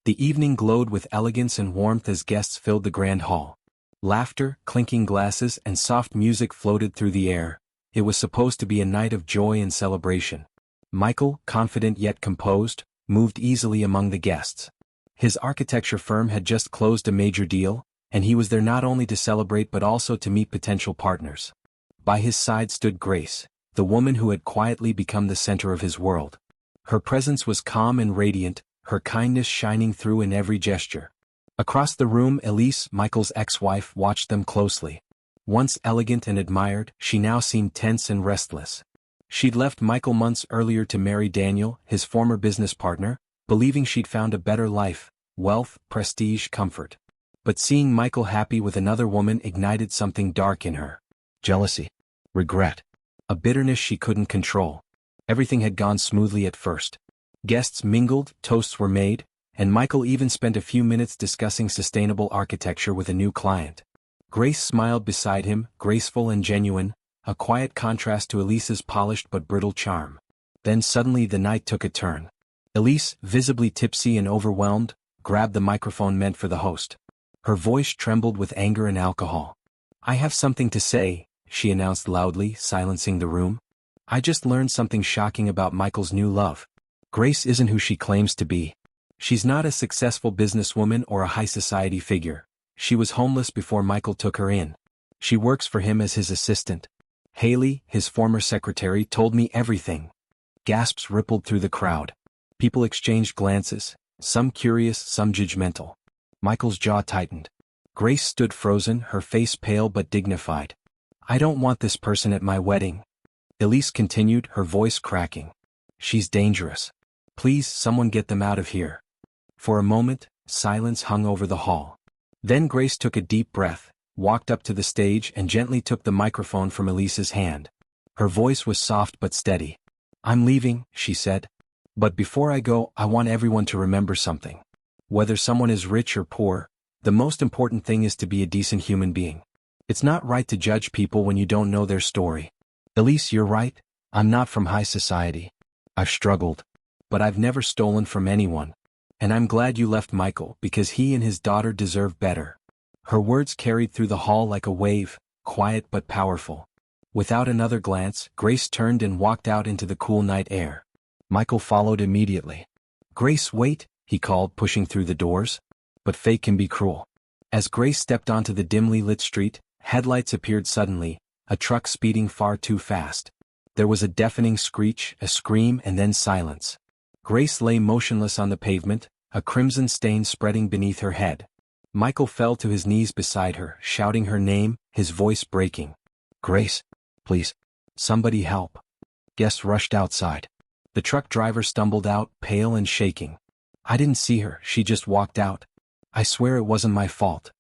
The evening glowed with elegance and warmth as guests filled the grand hall. Laughter, clinking glasses, and soft music floated through the air. It was supposed to be a night of joy and celebration. Michael, confident yet composed, moved easily among the guests. His architecture firm had just closed a major deal, and he was there not only to celebrate but also to meet potential partners. By his side stood Grace, the woman who had quietly become the center of his world. Her presence was calm and radiant, her kindness shining through in every gesture. Across the room, Elise, Michael's ex-wife, watched them closely. Once elegant and admired, she now seemed tense and restless. She'd left Michael months earlier to marry Daniel, his former business partner, believing she'd found a better life, wealth, prestige, comfort. But seeing Michael happy with another woman ignited something dark in her. Jealousy. Regret. A bitterness she couldn't control. Everything had gone smoothly at first. Guests mingled, toasts were made, and Michael even spent a few minutes discussing sustainable architecture with a new client. Grace smiled beside him, graceful and genuine, a quiet contrast to Elise's polished but brittle charm. Then suddenly the night took a turn. Elise, visibly tipsy and overwhelmed, grabbed the microphone meant for the host. Her voice trembled with anger and alcohol. "I have something to say," she announced loudly, silencing the room. "I just learned something shocking about Michael's new love. Grace isn't who she claims to be. She's not a successful businesswoman or a high society figure. She was homeless before Michael took her in. She works for him as his assistant. Haley, his former secretary, told me everything." Gasps rippled through the crowd. People exchanged glances, some curious, some judgmental. Michael's jaw tightened. Grace stood frozen, her face pale but dignified. "I don't want this person at my wedding," Elise continued, her voice cracking. "She's dangerous. Please, someone get them out of here." For a moment, silence hung over the hall. Then Grace took a deep breath, walked up to the stage and gently took the microphone from Elise's hand. Her voice was soft but steady. "I'm leaving," she said. "But before I go, I want everyone to remember something. Whether someone is rich or poor, the most important thing is to be a decent human being. It's not right to judge people when you don't know their story. Elise, you're right, I'm not from high society. I've struggled. But I've never stolen from anyone. And I'm glad you left Michael because he and his daughter deserve better." Her words carried through the hall like a wave, quiet but powerful. Without another glance, Grace turned and walked out into the cool night air. Michael followed immediately. "Grace, wait," he called, pushing through the doors. But fate can be cruel. As Grace stepped onto the dimly lit street, headlights appeared suddenly, a truck speeding far too fast. There was a deafening screech, a scream, and then silence. Grace lay motionless on the pavement, a crimson stain spreading beneath her head. Michael fell to his knees beside her, shouting her name, his voice breaking. "Grace, please, somebody help." Guests rushed outside. The truck driver stumbled out, pale and shaking. "I didn't see her, she just walked out. I swear it wasn't my fault."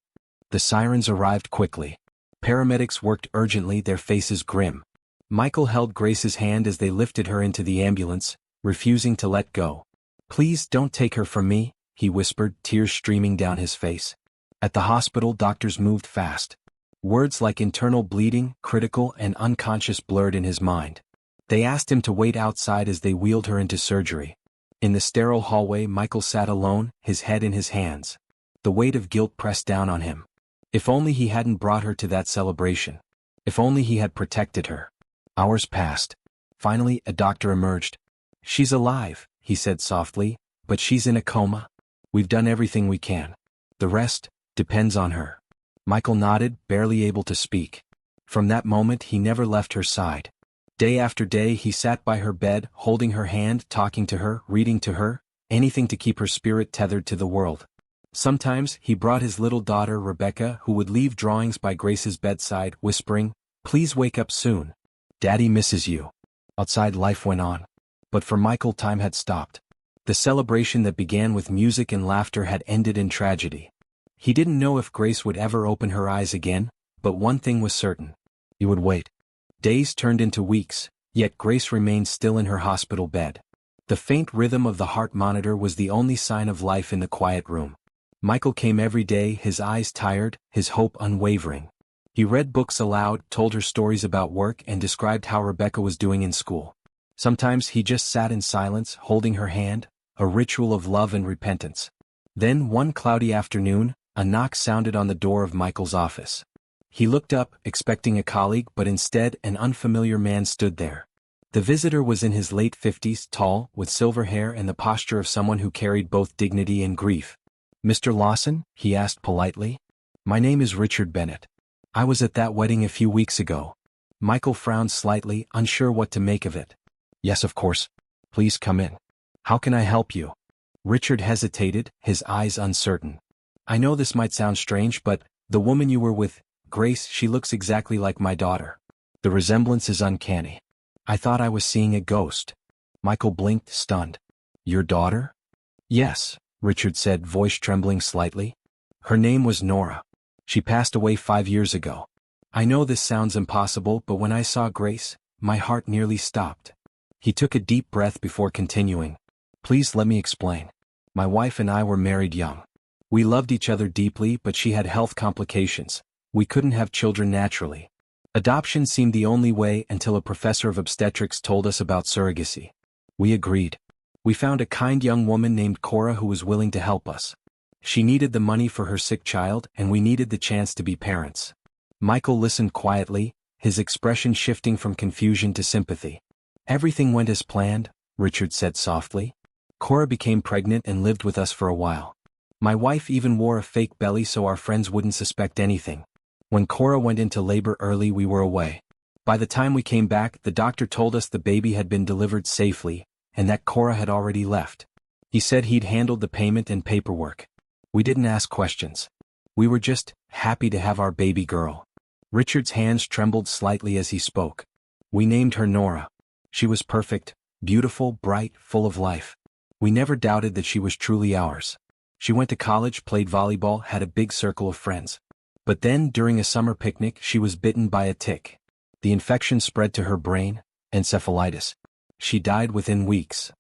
The sirens arrived quickly. Paramedics worked urgently, their faces grim. Michael held Grace's hand as they lifted her into the ambulance, refusing to let go. "Please don't take her from me," he whispered, tears streaming down his face. At the hospital, doctors moved fast. Words like internal bleeding, critical, and unconscious blurred in his mind. They asked him to wait outside as they wheeled her into surgery. In the sterile hallway, Michael sat alone, his head in his hands. The weight of guilt pressed down on him. If only he hadn't brought her to that celebration. If only he had protected her. Hours passed. Finally, a doctor emerged. "She's alive," he said softly, "but she's in a coma. We've done everything we can. The rest depends on her." Michael nodded, barely able to speak. From that moment he never left her side. Day after day he sat by her bed, holding her hand, talking to her, reading to her, anything to keep her spirit tethered to the world. Sometimes he brought his little daughter Rebecca, who would leave drawings by Grace's bedside, whispering, "Please wake up soon. Daddy misses you." Outside life went on. But for Michael, time had stopped. The celebration that began with music and laughter had ended in tragedy. He didn't know if Grace would ever open her eyes again, but one thing was certain. He would wait. Days turned into weeks, yet Grace remained still in her hospital bed. The faint rhythm of the heart monitor was the only sign of life in the quiet room. Michael came every day, his eyes tired, his hope unwavering. He read books aloud, told her stories about work, and described how Rebecca was doing in school. Sometimes he just sat in silence, holding her hand, a ritual of love and repentance. Then one cloudy afternoon, a knock sounded on the door of Michael's office. He looked up, expecting a colleague, but instead an unfamiliar man stood there. The visitor was in his late 50s, tall, with silver hair and the posture of someone who carried both dignity and grief. "Mr. Lawson?" he asked politely. "My name is Richard Bennett. I was at that wedding a few weeks ago." Michael frowned slightly, unsure what to make of it. "Yes, of course. Please come in. How can I help you?" Richard hesitated, his eyes uncertain. "I know this might sound strange, but the woman you were with, Grace, she looks exactly like my daughter. The resemblance is uncanny. I thought I was seeing a ghost." Michael blinked, stunned. "Your daughter?" "Yes," Richard said, voice trembling slightly. "Her name was Nora. She passed away 5 years ago. I know this sounds impossible, but when I saw Grace, my heart nearly stopped." He took a deep breath before continuing. "Please let me explain. My wife and I were married young. We loved each other deeply, but she had health complications. We couldn't have children naturally. Adoption seemed the only way until a professor of obstetrics told us about surrogacy. We agreed. We found a kind young woman named Cora who was willing to help us. She needed the money for her sick child, and we needed the chance to be parents." Michael listened quietly, his expression shifting from confusion to sympathy. "Everything went as planned," Richard said softly. "Cora became pregnant and lived with us for a while. My wife even wore a fake belly so our friends wouldn't suspect anything. When Cora went into labor early, we were away. By the time we came back, the doctor told us the baby had been delivered safely, and that Cora had already left. He said he'd handled the payment and paperwork. We didn't ask questions. We were just happy to have our baby girl." Richard's hands trembled slightly as he spoke. "We named her Nora. She was perfect, beautiful, bright, full of life. We never doubted that she was truly ours. She went to college, played volleyball, had a big circle of friends. But then, during a summer picnic, she was bitten by a tick. The infection spread to her brain, encephalitis. She died within weeks."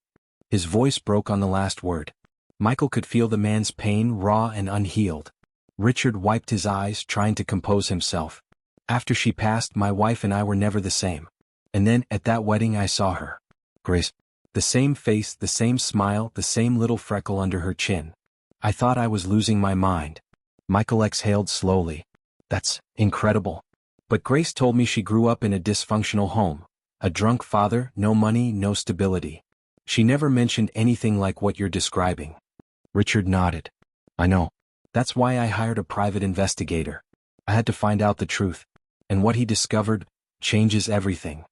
His voice broke on the last word. Michael could feel the man's pain, raw and unhealed. Richard wiped his eyes, trying to compose himself. "After she passed, my wife and I were never the same. And then, at that wedding, I saw her. Grace. The same face, the same smile, the same little freckle under her chin. I thought I was losing my mind." Michael exhaled slowly. "That's incredible. But Grace told me she grew up in a dysfunctional home. A drunk father, no money, no stability. She never mentioned anything like what you're describing." Richard nodded. "I know. That's why I hired a private investigator. I had to find out the truth. And what he discovered changes everything."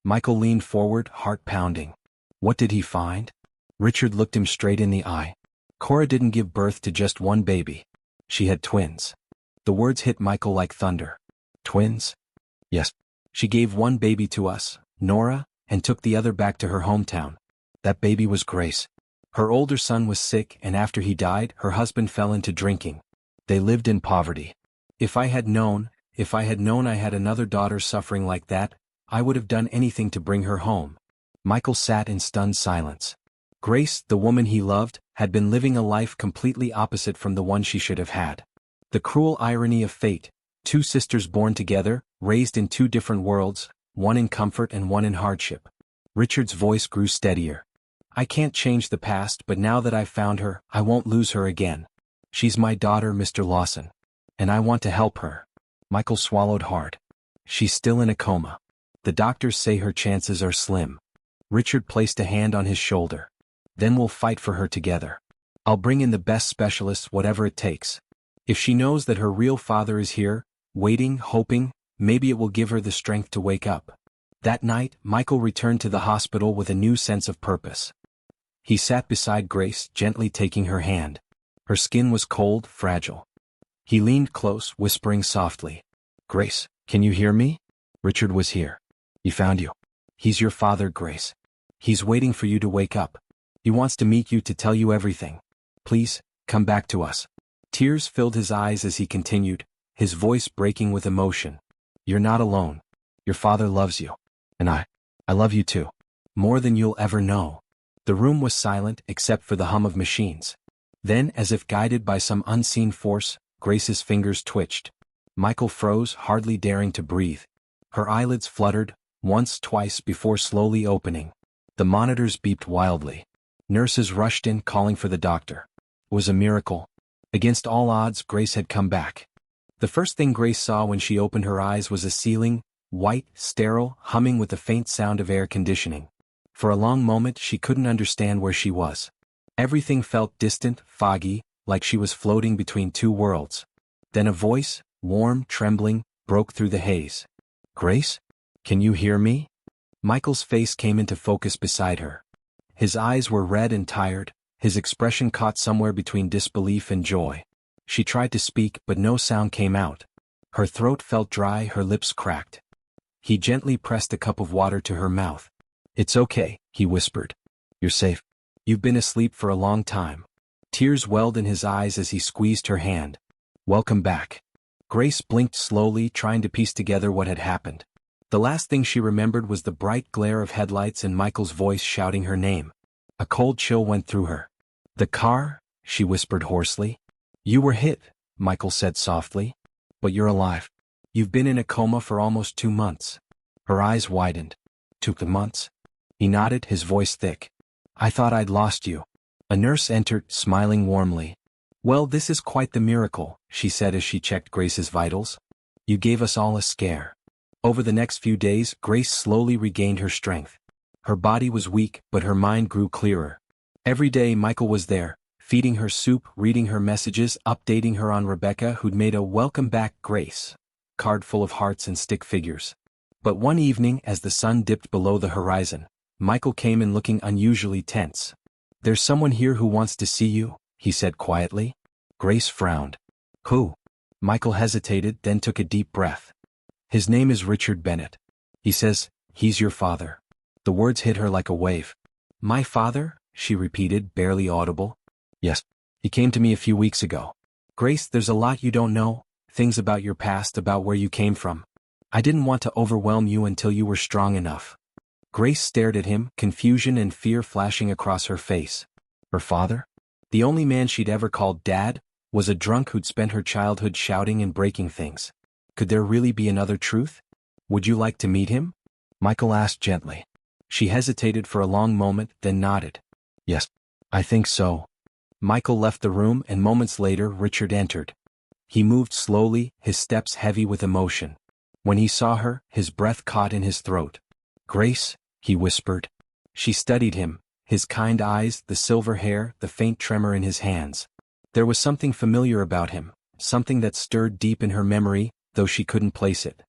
Michael leaned forward, heart pounding. "What did he find?" Richard looked him straight in the eye. "Cora didn't give birth to just one baby. She had twins." The words hit Michael like thunder. "Twins?" "Yes. She gave one baby to us, Nora, and took the other back to her hometown. That baby was Grace. Her older son was sick, and after he died, her husband fell into drinking. They lived in poverty. If I had known I had another daughter suffering like that, I would have done anything to bring her home." Michael sat in stunned silence. Grace, the woman he loved, had been living a life completely opposite from the one she should have had. The cruel irony of fate, 2 sisters born together, raised in 2 different worlds, one in comfort and one in hardship. Richard's voice grew steadier. "I can't change the past, but now that I've found her, I won't lose her again. She's my daughter, Mr. Lawson. And I want to help her." Michael swallowed hard. "She's still in a coma. The doctors say her chances are slim." Richard placed a hand on his shoulder. "Then we'll fight for her together. I'll bring in the best specialists, whatever it takes. If she knows that her real father is here, waiting, hoping, maybe it will give her the strength to wake up." That night, Michael returned to the hospital with a new sense of purpose. He sat beside Grace, gently taking her hand. Her skin was cold, fragile. He leaned close, whispering softly, "Grace, can you hear me? Richard was here. He found you. He's your father, Grace. He's waiting for you to wake up. He wants to meet you to tell you everything. Please, come back to us." Tears filled his eyes as he continued, his voice breaking with emotion. "You're not alone. Your father loves you. And I love you too. More than you'll ever know." The room was silent except for the hum of machines. Then, as if guided by some unseen force, Grace's fingers twitched. Michael froze, hardly daring to breathe. Her eyelids fluttered, once, twice, before slowly opening. The monitors beeped wildly. Nurses rushed in, calling for the doctor. was a miracle. Against all odds, Grace had come back. The first thing Grace saw when she opened her eyes was a ceiling, white, sterile, humming with the faint sound of air conditioning. For a long moment she couldn't understand where she was. Everything felt distant, foggy, like she was floating between two worlds. Then a voice, warm, trembling, broke through the haze. "Grace? Can you hear me?" Michael's face came into focus beside her. His eyes were red and tired, his expression caught somewhere between disbelief and joy. She tried to speak, but no sound came out. Her throat felt dry, her lips cracked. He gently pressed a cup of water to her mouth. "It's okay," he whispered. "You're safe. You've been asleep for a long time." Tears welled in his eyes as he squeezed her hand. "Welcome back." Grace blinked slowly, trying to piece together what had happened. The last thing she remembered was the bright glare of headlights and Michael's voice shouting her name. A cold chill went through her. "The car?" she whispered hoarsely. "You were hit," Michael said softly. "But you're alive. You've been in a coma for almost 2 months." Her eyes widened. 2 months? He nodded, his voice thick. "I thought I'd lost you." A nurse entered, smiling warmly. "Well, this is quite the miracle," she said as she checked Grace's vitals. "You gave us all a scare." Over the next few days, Grace slowly regained her strength. Her body was weak, but her mind grew clearer. Every day Michael was there, feeding her soup, reading her messages, updating her on Rebecca, who'd made a "Welcome Back, Grace" card full of hearts and stick figures. But one evening, as the sun dipped below the horizon, Michael came in looking unusually tense. "There's someone here who wants to see you," he said quietly. Grace frowned. "Who?" Michael hesitated, then took a deep breath. "His name is Richard Bennett. He says, he's your father." The words hit her like a wave. "My father?" she repeated, barely audible. "Yes. He came to me a few weeks ago." "Grace, there's a lot you don't know, things about your past, about where you came from. I didn't want to overwhelm you until you were strong enough." Grace stared at him, confusion and fear flashing across her face. Her father? The only man she'd ever called Dad, was a drunk who'd spent her childhood shouting and breaking things. Could there really be another truth? "Would you like to meet him?" Michael asked gently. She hesitated for a long moment, then nodded. "Yes, I think so." Michael left the room, and moments later Richard entered. He moved slowly, his steps heavy with emotion. When he saw her, his breath caught in his throat. "Grace," he whispered. She studied him, his kind eyes, the silver hair, the faint tremor in his hands. There was something familiar about him, something that stirred deep in her memory, though she couldn't place it.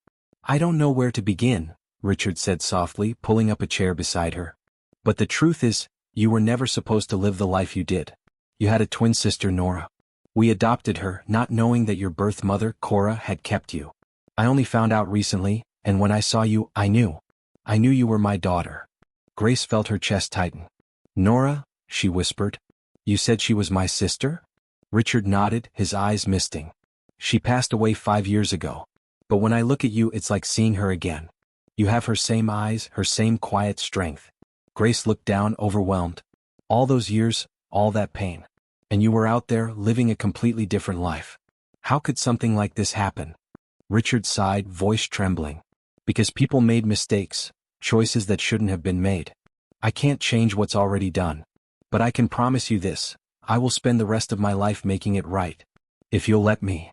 "I don't know where to begin," Richard said softly, pulling up a chair beside her. "But the truth is, you were never supposed to live the life you did. You had a twin sister, Nora. We adopted her, not knowing that your birth mother, Cora, had kept you. I only found out recently, and when I saw you, I knew. I knew you were my daughter." Grace felt her chest tighten. "Nora," she whispered. "You said she was my sister?" Richard nodded, his eyes misting. "She passed away 5 years ago. But when I look at you, it's like seeing her again. You have her same eyes, her same quiet strength." Grace looked down, overwhelmed. "All those years, all that pain. And you were out there, living a completely different life. How could something like this happen?" Richard sighed, voice trembling. "Because people made mistakes, choices that shouldn't have been made. I can't change what's already done. But I can promise you this, I will spend the rest of my life making it right. If you'll let me."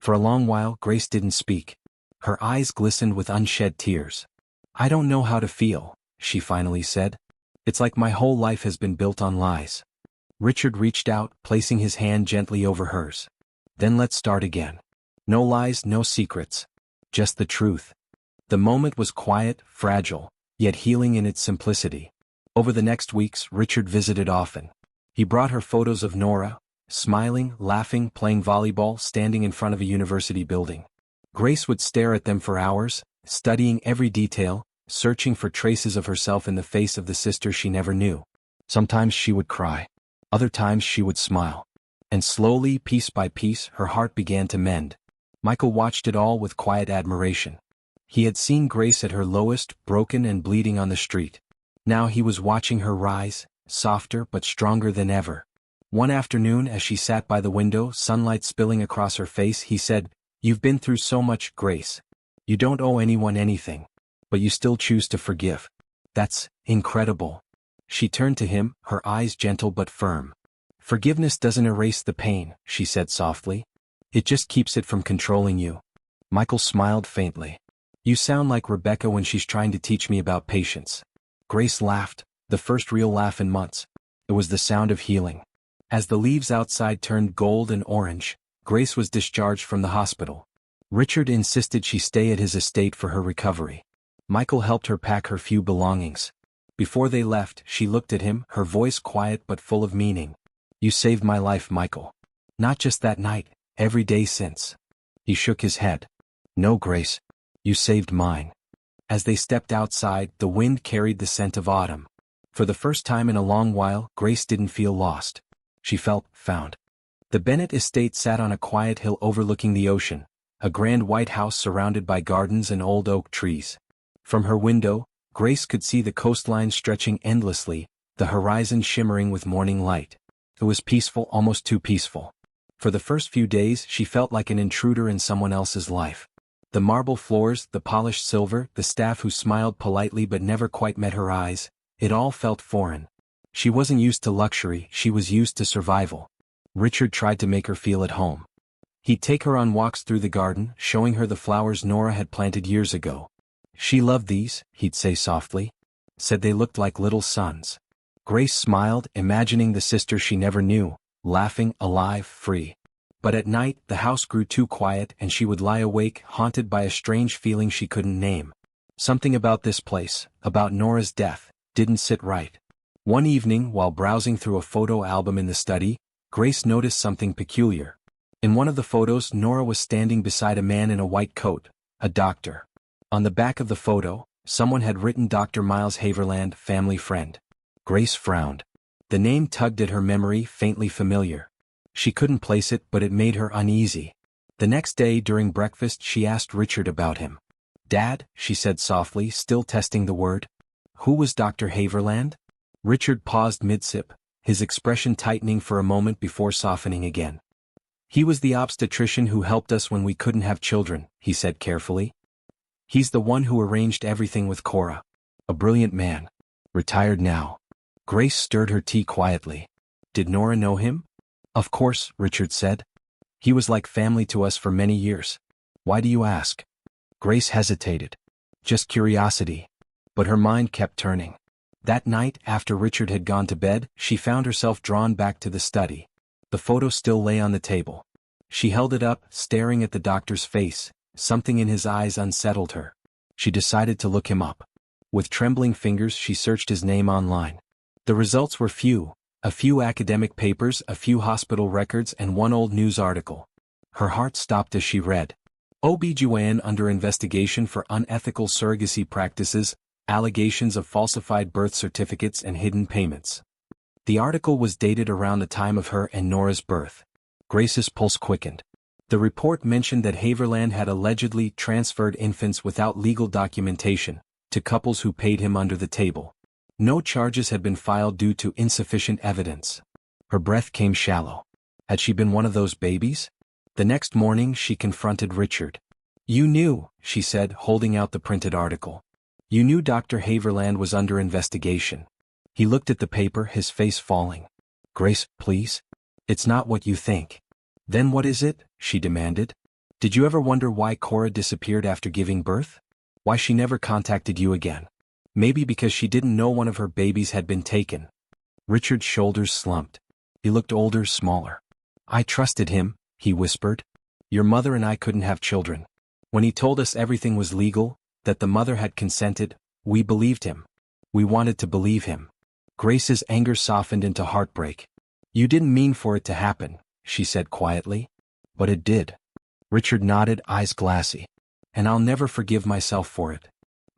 For a long while, Grace didn't speak. Her eyes glistened with unshed tears. "I don't know how to feel," she finally said. "It's like my whole life has been built on lies." Richard reached out, placing his hand gently over hers. "Then let's start again. No lies, no secrets. Just the truth." The moment was quiet, fragile, yet healing in its simplicity. Over the next weeks, Richard visited often. He brought her photos of Nora, smiling, laughing, playing volleyball, standing in front of a university building. Grace would stare at them for hours, studying every detail, searching for traces of herself in the face of the sister she never knew. Sometimes she would cry. Other times she would smile. And slowly, piece by piece, her heart began to mend. Michael watched it all with quiet admiration. He had seen Grace at her lowest, broken and bleeding on the street. Now he was watching her rise, softer but stronger than ever. One afternoon, as she sat by the window, sunlight spilling across her face, he said, "You've been through so much, Grace. You don't owe anyone anything. But you still choose to forgive. That's incredible." She turned to him, her eyes gentle but firm. Forgiveness doesn't erase the pain, she said softly. It just keeps it from controlling you. Michael smiled faintly. You sound like Rebecca when she's trying to teach me about patience. Grace laughed, the first real laugh in months. It was the sound of healing. As the leaves outside turned gold and orange, Grace was discharged from the hospital. Richard insisted she stay at his estate for her recovery. Michael helped her pack her few belongings. Before they left, she looked at him, her voice quiet but full of meaning. You saved my life, Michael. Not just that night, every day since. He shook his head. No, Grace. You saved mine. As they stepped outside, the wind carried the scent of autumn. For the first time in a long while, Grace didn't feel lost. She felt found. The Bennett estate sat on a quiet hill overlooking the ocean, a grand white house surrounded by gardens and old oak trees. From her window, Grace could see the coastline stretching endlessly, the horizon shimmering with morning light. It was peaceful, almost too peaceful. For the first few days, she felt like an intruder in someone else's life. The marble floors, the polished silver, the staff who smiled politely but never quite met her eyes, it all felt foreign. She wasn't used to luxury, she was used to survival. Richard tried to make her feel at home. He'd take her on walks through the garden, showing her the flowers Nora had planted years ago. She loved these, he'd say softly. Said they looked like little suns. Grace smiled, imagining the sister she never knew, laughing, alive, free. But at night, the house grew too quiet and she would lie awake, haunted by a strange feeling she couldn't name. Something about this place, about Nora's death, didn't sit right. One evening, while browsing through a photo album in the study, Grace noticed something peculiar. In one of the photos, Nora was standing beside a man in a white coat, a doctor. On the back of the photo, someone had written Dr. Miles Haverland, family friend. Grace frowned. The name tugged at her memory, faintly familiar. She couldn't place it, but it made her uneasy. The next day during breakfast she asked Richard about him. Dad, she said softly, still testing the word. Who was Dr. Haverland? Richard paused mid-sip, his expression tightening for a moment before softening again. He was the obstetrician who helped us when we couldn't have children, he said carefully. He's the one who arranged everything with Cora. A brilliant man. Retired now. Grace stirred her tea quietly. Did Nora know him? Of course, Richard said. He was like family to us for many years. Why do you ask? Grace hesitated. Just curiosity. But her mind kept turning. That night, after Richard had gone to bed, she found herself drawn back to the study. The photo still lay on the table. She held it up, staring at the doctor's face. Something in his eyes unsettled her. She decided to look him up. With trembling fingers she searched his name online. The results were few. A few academic papers, a few hospital records, and one old news article. Her heart stopped as she read. OB/GYN under investigation for unethical surrogacy practices, allegations of falsified birth certificates and hidden payments. The article was dated around the time of her and Nora's birth. Grace's pulse quickened. The report mentioned that Haverland had allegedly transferred infants without legal documentation to couples who paid him under the table. No charges had been filed due to insufficient evidence. Her breath came shallow. Had she been one of those babies? The next morning she confronted Richard. You knew, she said, holding out the printed article. You knew Dr. Haverland was under investigation. He looked at the paper, his face falling. Grace, please? It's not what you think. Then what is it? She demanded. Did you ever wonder why Cora disappeared after giving birth? Why she never contacted you again? Maybe because she didn't know one of her babies had been taken. Richard's shoulders slumped. He looked older, smaller. I trusted him, he whispered. Your mother and I couldn't have children. When he told us everything was legal, that the mother had consented, we believed him. We wanted to believe him. Grace's anger softened into heartbreak. You didn't mean for it to happen, she said quietly. But it did. Richard nodded, eyes glassy. And I'll never forgive myself for it.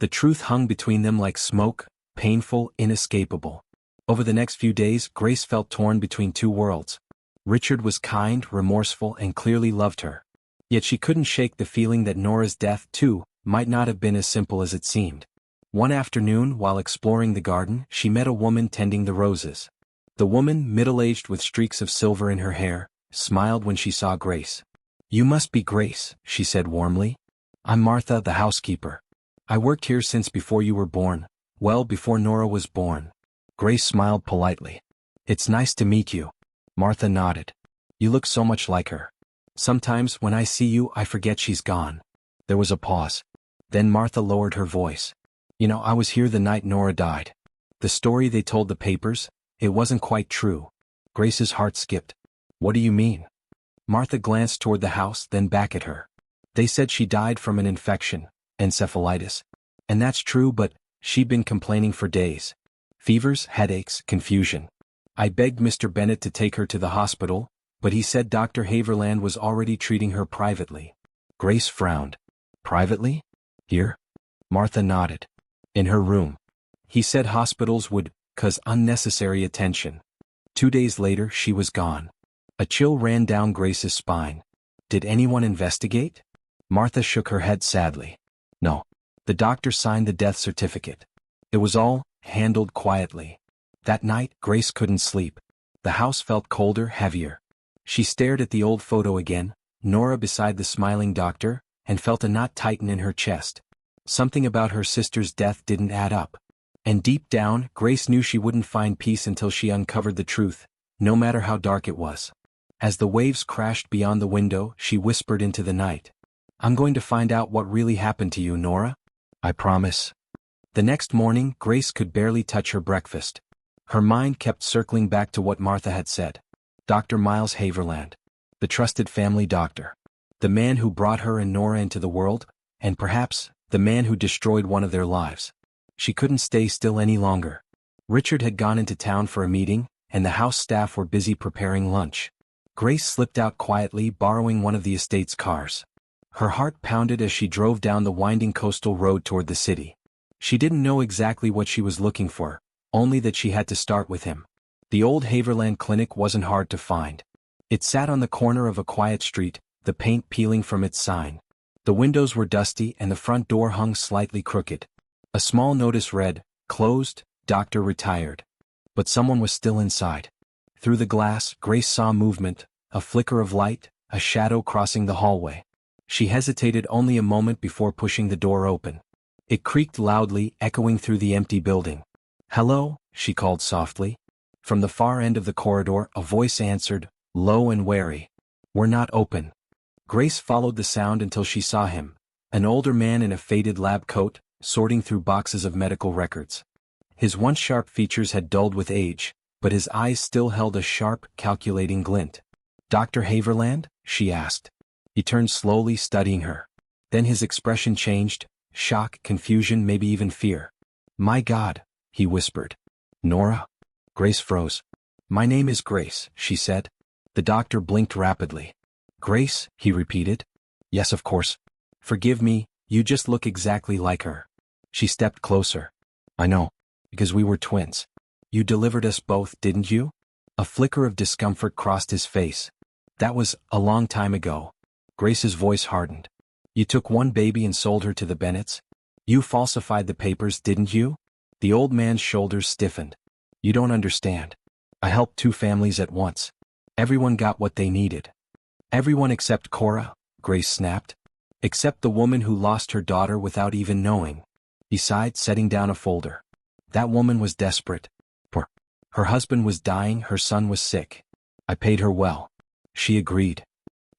The truth hung between them like smoke, painful, inescapable. Over the next few days, Grace felt torn between two worlds. Richard was kind, remorseful, and clearly loved her. Yet she couldn't shake the feeling that Nora's death, too, might not have been as simple as it seemed. One afternoon, while exploring the garden, she met a woman tending the roses. The woman, middle-aged with streaks of silver in her hair, smiled when she saw Grace. You must be Grace, she said warmly. I'm Martha, the housekeeper. I worked here since before you were born, well before Nora was born. Grace smiled politely. It's nice to meet you. Martha nodded. You look so much like her. Sometimes when I see you, I forget she's gone. There was a pause. Then Martha lowered her voice. You know, I was here the night Nora died. The story they told the papers, it wasn't quite true. Grace's heart skipped. What do you mean? Martha glanced toward the house, then back at her. They said she died from an infection, encephalitis. And that's true, but she'd been complaining for days. Fevers, headaches, confusion. I begged Mr. Bennett to take her to the hospital, but he said Dr. Haverland was already treating her privately. Grace frowned. Privately? Here? Martha nodded. In her room. He said hospitals would cause unnecessary attention. 2 days later, she was gone. A chill ran down Grace's spine. Did anyone investigate? Martha shook her head sadly. No. The doctor signed the death certificate. It was all handled quietly. That night, Grace couldn't sleep. The house felt colder, heavier. She stared at the old photo again, Nora beside the smiling doctor, and felt a knot tighten in her chest. Something about her sister's death didn't add up. And deep down, Grace knew she wouldn't find peace until she uncovered the truth, no matter how dark it was. As the waves crashed beyond the window, she whispered into the night. I'm going to find out what really happened to you, Nora. I promise. The next morning, Grace could barely touch her breakfast. Her mind kept circling back to what Martha had said. Dr. Miles Haverland. The trusted family doctor. The man who brought her and Nora into the world, and perhaps, the man who destroyed one of their lives. She couldn't stay still any longer. Richard had gone into town for a meeting, and the house staff were busy preparing lunch. Grace slipped out quietly, borrowing one of the estate's cars. Her heart pounded as she drove down the winding coastal road toward the city. She didn't know exactly what she was looking for, only that she had to start with him. The old Haverland clinic wasn't hard to find. It sat on the corner of a quiet street, the paint peeling from its sign. The windows were dusty and the front door hung slightly crooked. A small notice read, "Closed, doctor retired." But someone was still inside. Through the glass, Grace saw movement, a flicker of light, a shadow crossing the hallway. She hesitated only a moment before pushing the door open. It creaked loudly, echoing through the empty building. "Hello," she called softly. From the far end of the corridor, a voice answered, low and wary. "We're not open." Grace followed the sound until she saw him, an older man in a faded lab coat, sorting through boxes of medical records. His once sharp features had dulled with age, but his eyes still held a sharp, calculating glint. "Dr. Haverland?" she asked. He turned slowly, studying her. Then his expression changed, shock, confusion, maybe even fear. "My God," he whispered. "Nora?" Grace froze. "My name is Grace," she said. The doctor blinked rapidly. "Grace?" he repeated. "Yes, of course. Forgive me, you just look exactly like her." She stepped closer. "I know. Because we were twins. You delivered us both, didn't you?" A flicker of discomfort crossed his face. "That was a long time ago." Grace's voice hardened. "You took one baby and sold her to the Bennetts? You falsified the papers, didn't you?" The old man's shoulders stiffened. "You don't understand. I helped 2 families at once. Everyone got what they needed." "Everyone except Cora," Grace snapped. "Except the woman who lost her daughter without even knowing." He sighed, setting down a folder. "That woman was desperate. Her husband was dying, her son was sick. I paid her well." She agreed.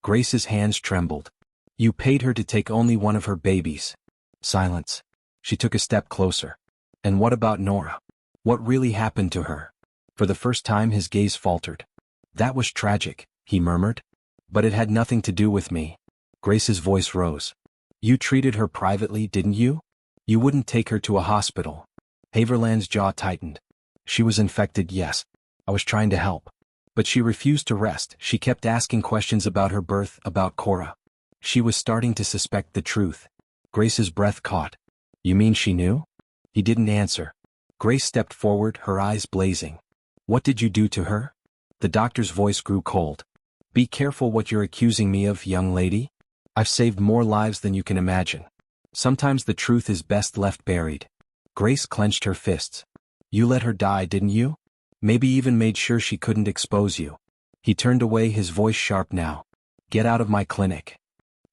Grace's hands trembled. "You paid her to take only one of her babies." Silence. She took a step closer. "And what about Nora? What really happened to her?" For the first time his gaze faltered. "That was tragic," he murmured. "But it had nothing to do with me." Grace's voice rose. "You treated her privately, didn't you? You wouldn't take her to a hospital." Haverland's jaw tightened. "She was infected, yes. I was trying to help. But she refused to rest. She kept asking questions about her birth, about Cora. She was starting to suspect the truth." Grace's breath caught. "You mean she knew?" He didn't answer. Grace stepped forward, her eyes blazing. "What did you do to her?" The doctor's voice grew cold. "Be careful what you're accusing me of, young lady. I've saved more lives than you can imagine. Sometimes the truth is best left buried." Grace clenched her fists. "You let her die, didn't you? Maybe even made sure she couldn't expose you." He turned away, his voice sharp now. "Get out of my clinic."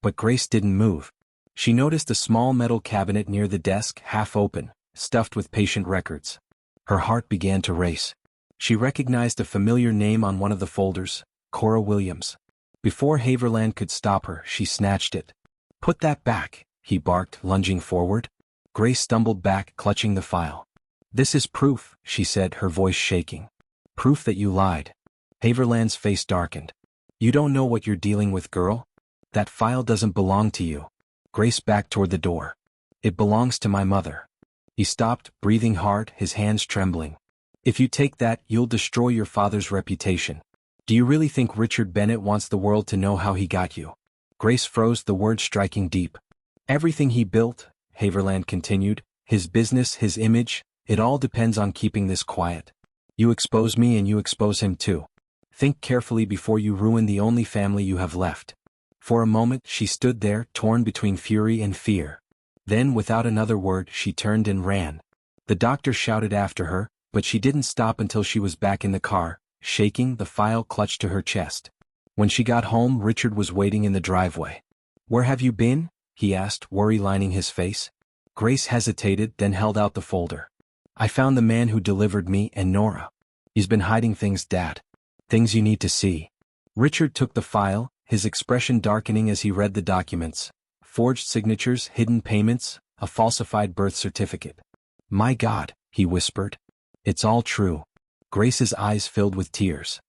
But Grace didn't move. She noticed a small metal cabinet near the desk, half open, stuffed with patient records. Her heart began to race. She recognized a familiar name on one of the folders, Cora Williams. Before Haverland could stop her, she snatched it. "Put that back," he barked, lunging forward. Grace stumbled back, clutching the file. "This is proof," she said, her voice shaking. "Proof that you lied." Haverland's face darkened. "You don't know what you're dealing with, girl. That file doesn't belong to you." Grace backed toward the door. "It belongs to my mother." He stopped, breathing hard, his hands trembling. "If you take that, you'll destroy your father's reputation. Do you really think Richard Bennett wants the world to know how he got you?" Grace froze, the words striking deep. "Everything he built," Haverland continued, "his business, his image, it all depends on keeping this quiet. You expose me and you expose him too. Think carefully before you ruin the only family you have left." For a moment she stood there, torn between fury and fear. Then, without another word, she turned and ran. The doctor shouted after her, but she didn't stop until she was back in the car, shaking, the file clutched to her chest. When she got home, Richard was waiting in the driveway. "Where have you been?" he asked, worry lining his face. Grace hesitated, then held out the folder. "I found the man who delivered me and Nora. He's been hiding things, Dad. Things you need to see." Richard took the file, his expression darkening as he read the documents. Forged signatures, hidden payments, a falsified birth certificate. "My God," he whispered. "It's all true." Grace's eyes filled with tears.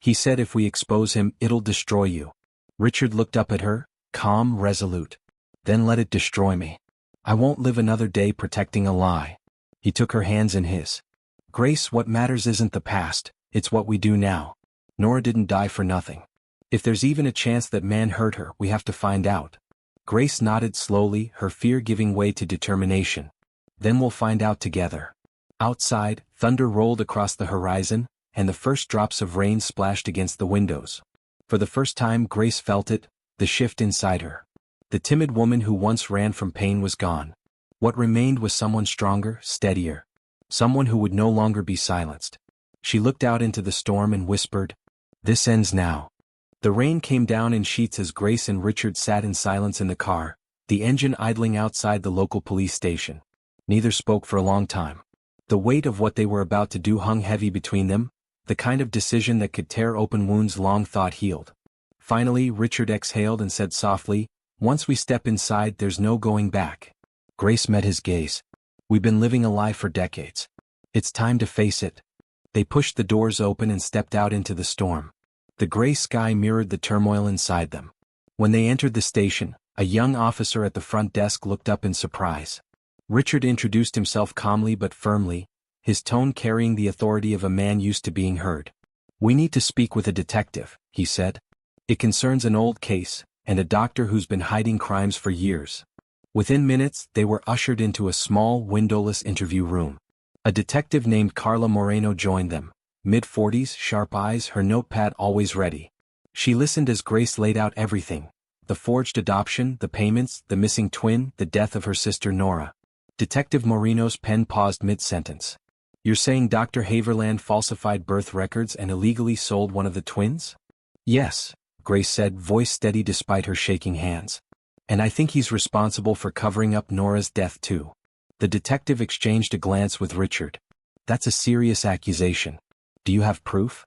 "He said if we expose him, it'll destroy you." Richard looked up at her, calm, resolute. "Then let it destroy me. I won't live another day protecting a lie." He took her hands in his. "Grace, what matters isn't the past, it's what we do now. Nora didn't die for nothing. If there's even a chance that man hurt her, we have to find out." Grace nodded slowly, her fear giving way to determination. "Then we'll find out together." Outside, thunder rolled across the horizon, and the first drops of rain splashed against the windows. For the first time Grace felt it, the shift inside her. The timid woman who once ran from pain was gone. What remained was someone stronger, steadier. Someone who would no longer be silenced. She looked out into the storm and whispered, "This ends now." The rain came down in sheets as Grace and Richard sat in silence in the car, the engine idling outside the local police station. Neither spoke for a long time. The weight of what they were about to do hung heavy between them, the kind of decision that could tear open wounds long thought healed. Finally, Richard exhaled and said softly, "Once we step inside, there's no going back." Grace met his gaze. "We've been living a lie for decades. It's time to face it." They pushed the doors open and stepped out into the storm. The gray sky mirrored the turmoil inside them. When they entered the station, a young officer at the front desk looked up in surprise. Richard introduced himself calmly but firmly, his tone carrying the authority of a man used to being heard. "We need to speak with a detective," he said. "It concerns an old case, and a doctor who's been hiding crimes for years." Within minutes, they were ushered into a small, windowless interview room. A detective named Carla Moreno joined them, mid-40s, sharp eyes, her notepad always ready. She listened as Grace laid out everything: the forged adoption, the payments, the missing twin, the death of her sister Nora. Detective Moreno's pen paused mid-sentence. "You're saying Dr. Haverland falsified birth records and illegally sold one of the twins?" "Yes," Grace said, voice steady despite her shaking hands. "And I think he's responsible for covering up Nora's death too." The detective exchanged a glance with Richard. "That's a serious accusation. Do you have proof?"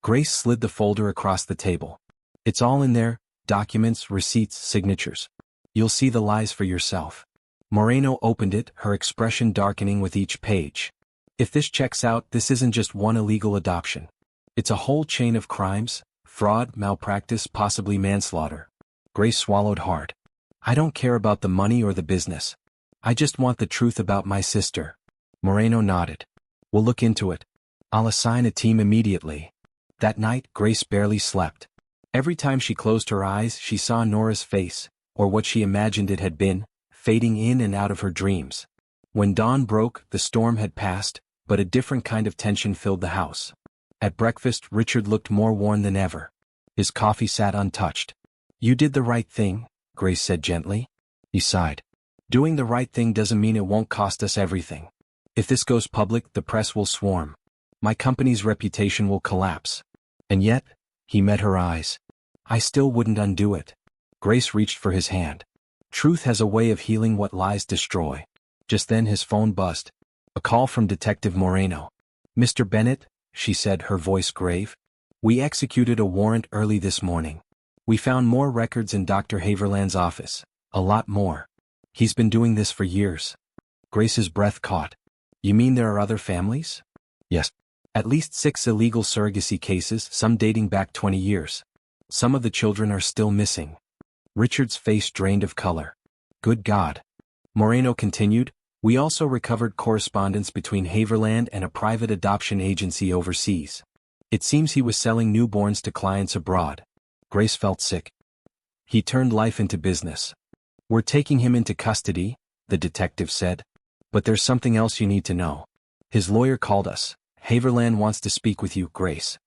Grace slid the folder across the table. "It's all in there, documents, receipts, signatures. You'll see the lies for yourself." Moreno opened it, her expression darkening with each page. "If this checks out, this isn't just one illegal adoption. It's a whole chain of crimes, fraud, malpractice, possibly manslaughter." Grace swallowed hard. "I don't care about the money or the business. I just want the truth about my sister." Moreno nodded. "We'll look into it. I'll assign a team immediately." That night, Grace barely slept. Every time she closed her eyes, she saw Nora's face, or what she imagined it had been, fading in and out of her dreams. When dawn broke, the storm had passed, but a different kind of tension filled the house. At breakfast, Richard looked more worn than ever. His coffee sat untouched. "You did the right thing," Grace said gently. He sighed. "Doing the right thing doesn't mean it won't cost us everything. If this goes public, the press will swarm. My company's reputation will collapse. And yet," he met her eyes, "I still wouldn't undo it." Grace reached for his hand. Truth has a way of healing what lies destroy. Just then his phone buzzed. A call from Detective Moreno. "Mr. Bennett, she said, her voice grave. We executed a warrant early this morning. We found more records in Dr. Haverland's office. A lot more. He's been doing this for years. Grace's breath caught. You mean there are other families? Yes. At least 6 illegal surrogacy cases, some dating back 20 years. Some of the children are still missing. Richard's face drained of color. Good God. Moreno continued, we also recovered correspondence between Haverland and a private adoption agency overseas. It seems he was selling newborns to clients abroad. Grace felt sick. He turned life into business. We're taking him into custody, the detective said. But there's something else you need to know. His lawyer called us. Haverland wants to speak with you, Grace.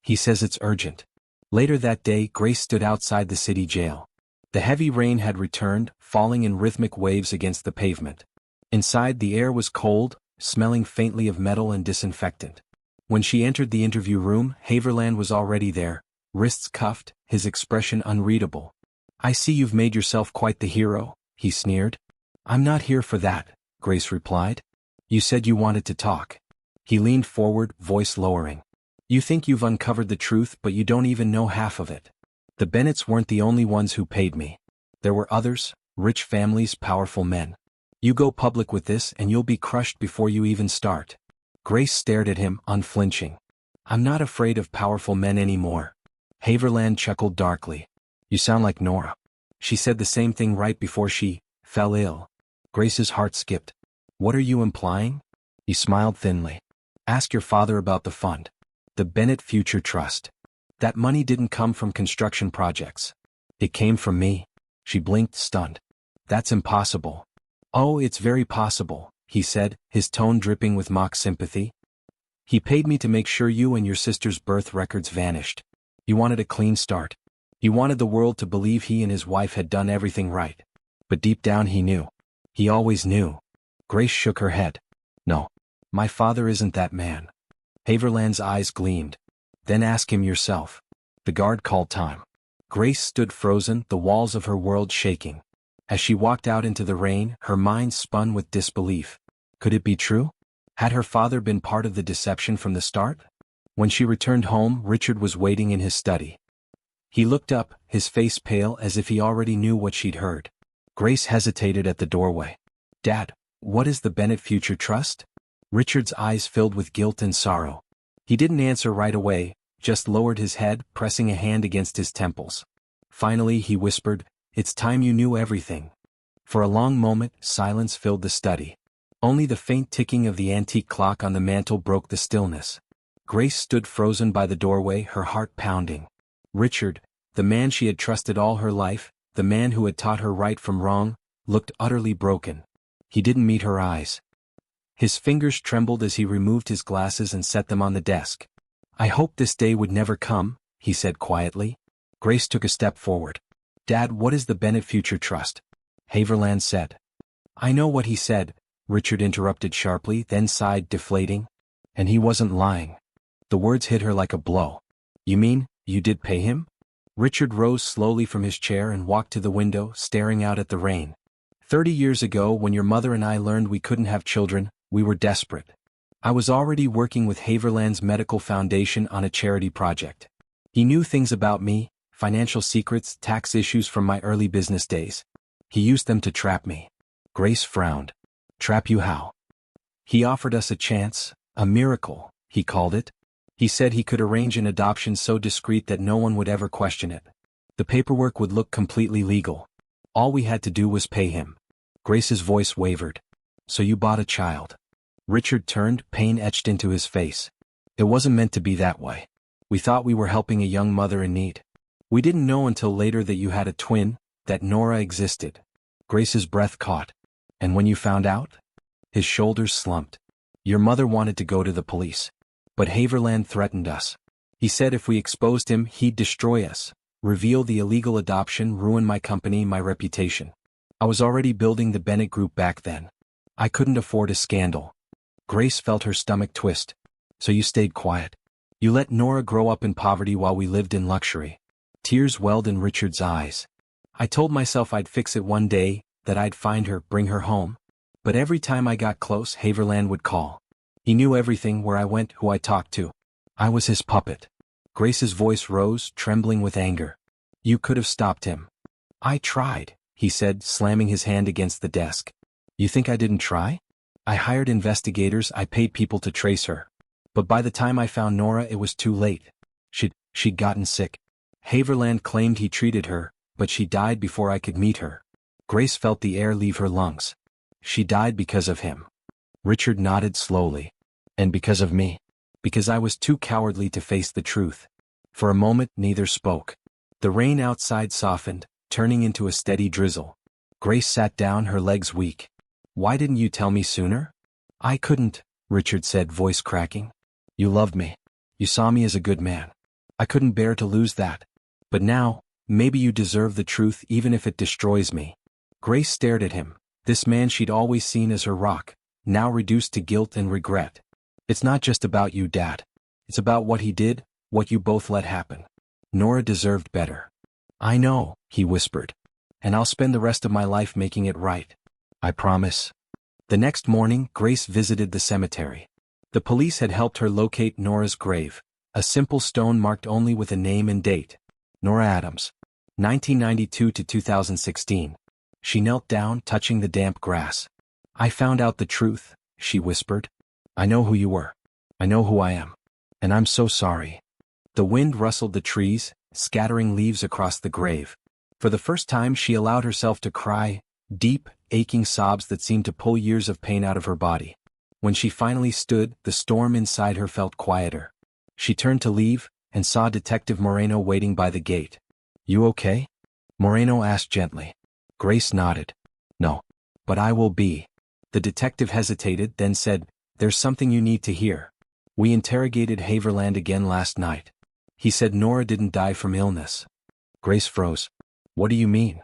He says it's urgent. Later that day, Grace stood outside the city jail. The heavy rain had returned, falling in rhythmic waves against the pavement. Inside, the air was cold, smelling faintly of metal and disinfectant. When she entered the interview room, Haverland was already there, wrists cuffed, his expression unreadable. I see you've made yourself quite the hero, he sneered. I'm not here for that, Grace replied. You said you wanted to talk. He leaned forward, voice lowering. You think you've uncovered the truth, but you don't even know half of it. The Bennetts weren't the only ones who paid me. There were others, rich families, powerful men. You go public with this and you'll be crushed before you even start. Grace stared at him, unflinching. I'm not afraid of powerful men anymore. Haverland chuckled darkly. You sound like Nora. She said the same thing right before she fell ill. Grace's heart skipped. What are you implying? He smiled thinly. Ask your father about the fund. The Bennett Future Trust. That money didn't come from construction projects. It came from me. She blinked, stunned. That's impossible. Oh, it's very possible, he said, his tone dripping with mock sympathy. He paid me to make sure you and your sister's birth records vanished. He wanted a clean start. He wanted the world to believe he and his wife had done everything right. But deep down he knew. He always knew. Grace shook her head. No. My father isn't that man. Haverland's eyes gleamed. Then ask him yourself. The guard called time. Grace stood frozen, the walls of her world shaking. As she walked out into the rain, her mind spun with disbelief. Could it be true? Had her father been part of the deception from the start? When she returned home, Richard was waiting in his study. He looked up, his face pale as if he already knew what she'd heard. Grace hesitated at the doorway. Dad, what is the Bennett Future Trust? Richard's eyes filled with guilt and sorrow. He didn't answer right away, just lowered his head, pressing a hand against his temples. Finally, he whispered, It's time you knew everything. For a long moment, silence filled the study. Only the faint ticking of the antique clock on the mantel broke the stillness. Grace stood frozen by the doorway, her heart pounding. Richard, the man she had trusted all her life, the man who had taught her right from wrong, looked utterly broken. He didn't meet her eyes. His fingers trembled as he removed his glasses and set them on the desk. I hoped this day would never come, he said quietly. Grace took a step forward. Dad, what is the Bennett Future Trust? Haverland said. I know what he said, Richard interrupted sharply, then sighed, deflating. And he wasn't lying. The words hit her like a blow. You mean, you did pay him? Richard rose slowly from his chair and walked to the window, staring out at the rain. 30 years ago, when your mother and I learned we couldn't have children, we were desperate. I was already working with Haverland's Medical Foundation on a charity project. He knew things about me, financial secrets, tax issues from my early business days. He used them to trap me. Grace frowned. Trap you how? He offered us a chance, a miracle, he called it. He said he could arrange an adoption so discreet that no one would ever question it. The paperwork would look completely legal. All we had to do was pay him. Grace's voice wavered. So you bought a child. Richard turned, pain etched into his face. It wasn't meant to be that way. We thought we were helping a young mother in need. We didn't know until later that you had a twin, that Nora existed. Grace's breath caught. And when you found out? His shoulders slumped. Your mother wanted to go to the police. But Haverland threatened us. He said if we exposed him, he'd destroy us, reveal the illegal adoption, ruin my company, my reputation. I was already building the Bennett Group back then. I couldn't afford a scandal. Grace felt her stomach twist. So you stayed quiet. You let Nora grow up in poverty while we lived in luxury. Tears welled in Richard's eyes. I told myself I'd fix it one day, that I'd find her, bring her home. But every time I got close, Haverland would call. He knew everything, where I went, who I talked to. I was his puppet. Grace's voice rose, trembling with anger. You could have stopped him. I tried, he said, slamming his hand against the desk. You think I didn't try? I hired investigators, I paid people to trace her. But by the time I found Nora, it was too late. She'd gotten sick. Haverland claimed he treated her, but she died before I could meet her. Grace felt the air leave her lungs. She died because of him. Richard nodded slowly. And because of me? Because I was too cowardly to face the truth. For a moment, neither spoke. The rain outside softened, turning into a steady drizzle. Grace sat down, her legs weak. Why didn't you tell me sooner? I couldn't, Richard said, voice cracking. You loved me. You saw me as a good man. I couldn't bear to lose that. But now, maybe you deserve the truth even if it destroys me. Grace stared at him, this man she'd always seen as her rock, now reduced to guilt and regret. It's not just about you, Dad. It's about what he did, what you both let happen. Nora deserved better. I know, he whispered. And I'll spend the rest of my life making it right. I promise. The next morning, Grace visited the cemetery. The police had helped her locate Nora's grave, a simple stone marked only with a name and date. Nora Adams, 1992 to 2016. She knelt down, touching the damp grass. I found out the truth, she whispered. I know who you were. I know who I am. And I'm so sorry. The wind rustled the trees, scattering leaves across the grave. For the first time she allowed herself to cry, deep, aching sobs that seemed to pull years of pain out of her body. When she finally stood, the storm inside her felt quieter. She turned to leave, and saw Detective Moreno waiting by the gate. You okay? Moreno asked gently. Grace nodded. No. But I will be. The detective hesitated, then said, There's something you need to hear. We interrogated Haverland again last night. He said Nora didn't die from illness. Grace froze. What do you mean?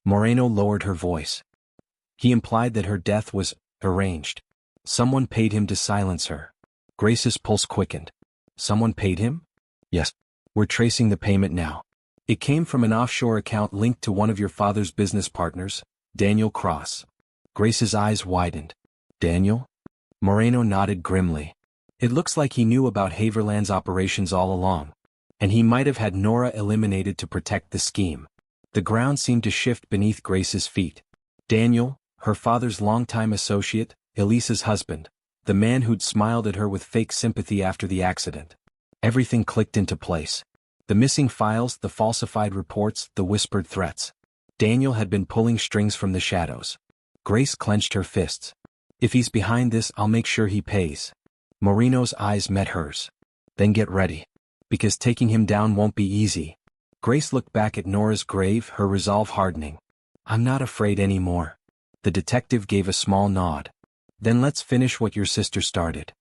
Moreno lowered her voice. He implied that her death was arranged. Someone paid him to silence her. Grace's pulse quickened. Someone paid him? Yes. We're tracing the payment now. It came from an offshore account linked to one of your father's business partners, Daniel Cross. Grace's eyes widened. Daniel? Moreno nodded grimly. It looks like he knew about Haverland's operations all along. And he might have had Nora eliminated to protect the scheme. The ground seemed to shift beneath Grace's feet. Daniel, her father's longtime associate, Elisa's husband, the man who'd smiled at her with fake sympathy after the accident. Everything clicked into place. The missing files, the falsified reports, the whispered threats. Daniel had been pulling strings from the shadows. Grace clenched her fists. If he's behind this, I'll make sure he pays. Moreno's eyes met hers. Then get ready. Because taking him down won't be easy. Grace looked back at Nora's grave, her resolve hardening. I'm not afraid anymore. The detective gave a small nod. Then let's finish what your sister started.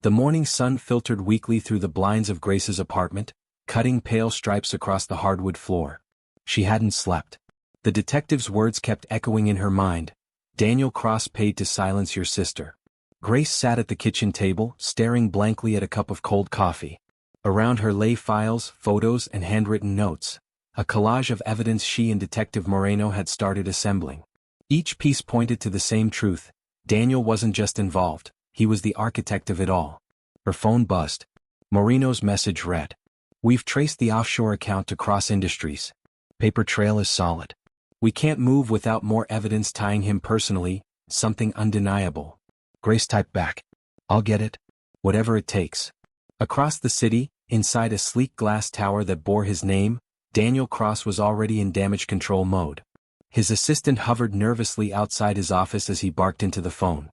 The morning sun filtered weakly through the blinds of Grace's apartment, cutting pale stripes across the hardwood floor. She hadn't slept. The detective's words kept echoing in her mind. Daniel Cross paid to silence your sister. Grace sat at the kitchen table, staring blankly at a cup of cold coffee. Around her lay files, photos, and handwritten notes, a collage of evidence she and Detective Moreno had started assembling. Each piece pointed to the same truth. Daniel wasn't just involved, he was the architect of it all. Her phone buzzed. Moreno's message read. We've traced the offshore account to Cross Industries. Paper trail is solid. We can't move without more evidence tying him personally, something undeniable. Grace typed back. I'll get it. Whatever it takes. Across the city, inside a sleek glass tower that bore his name, Daniel Cross was already in damage control mode. His assistant hovered nervously outside his office as he barked into the phone.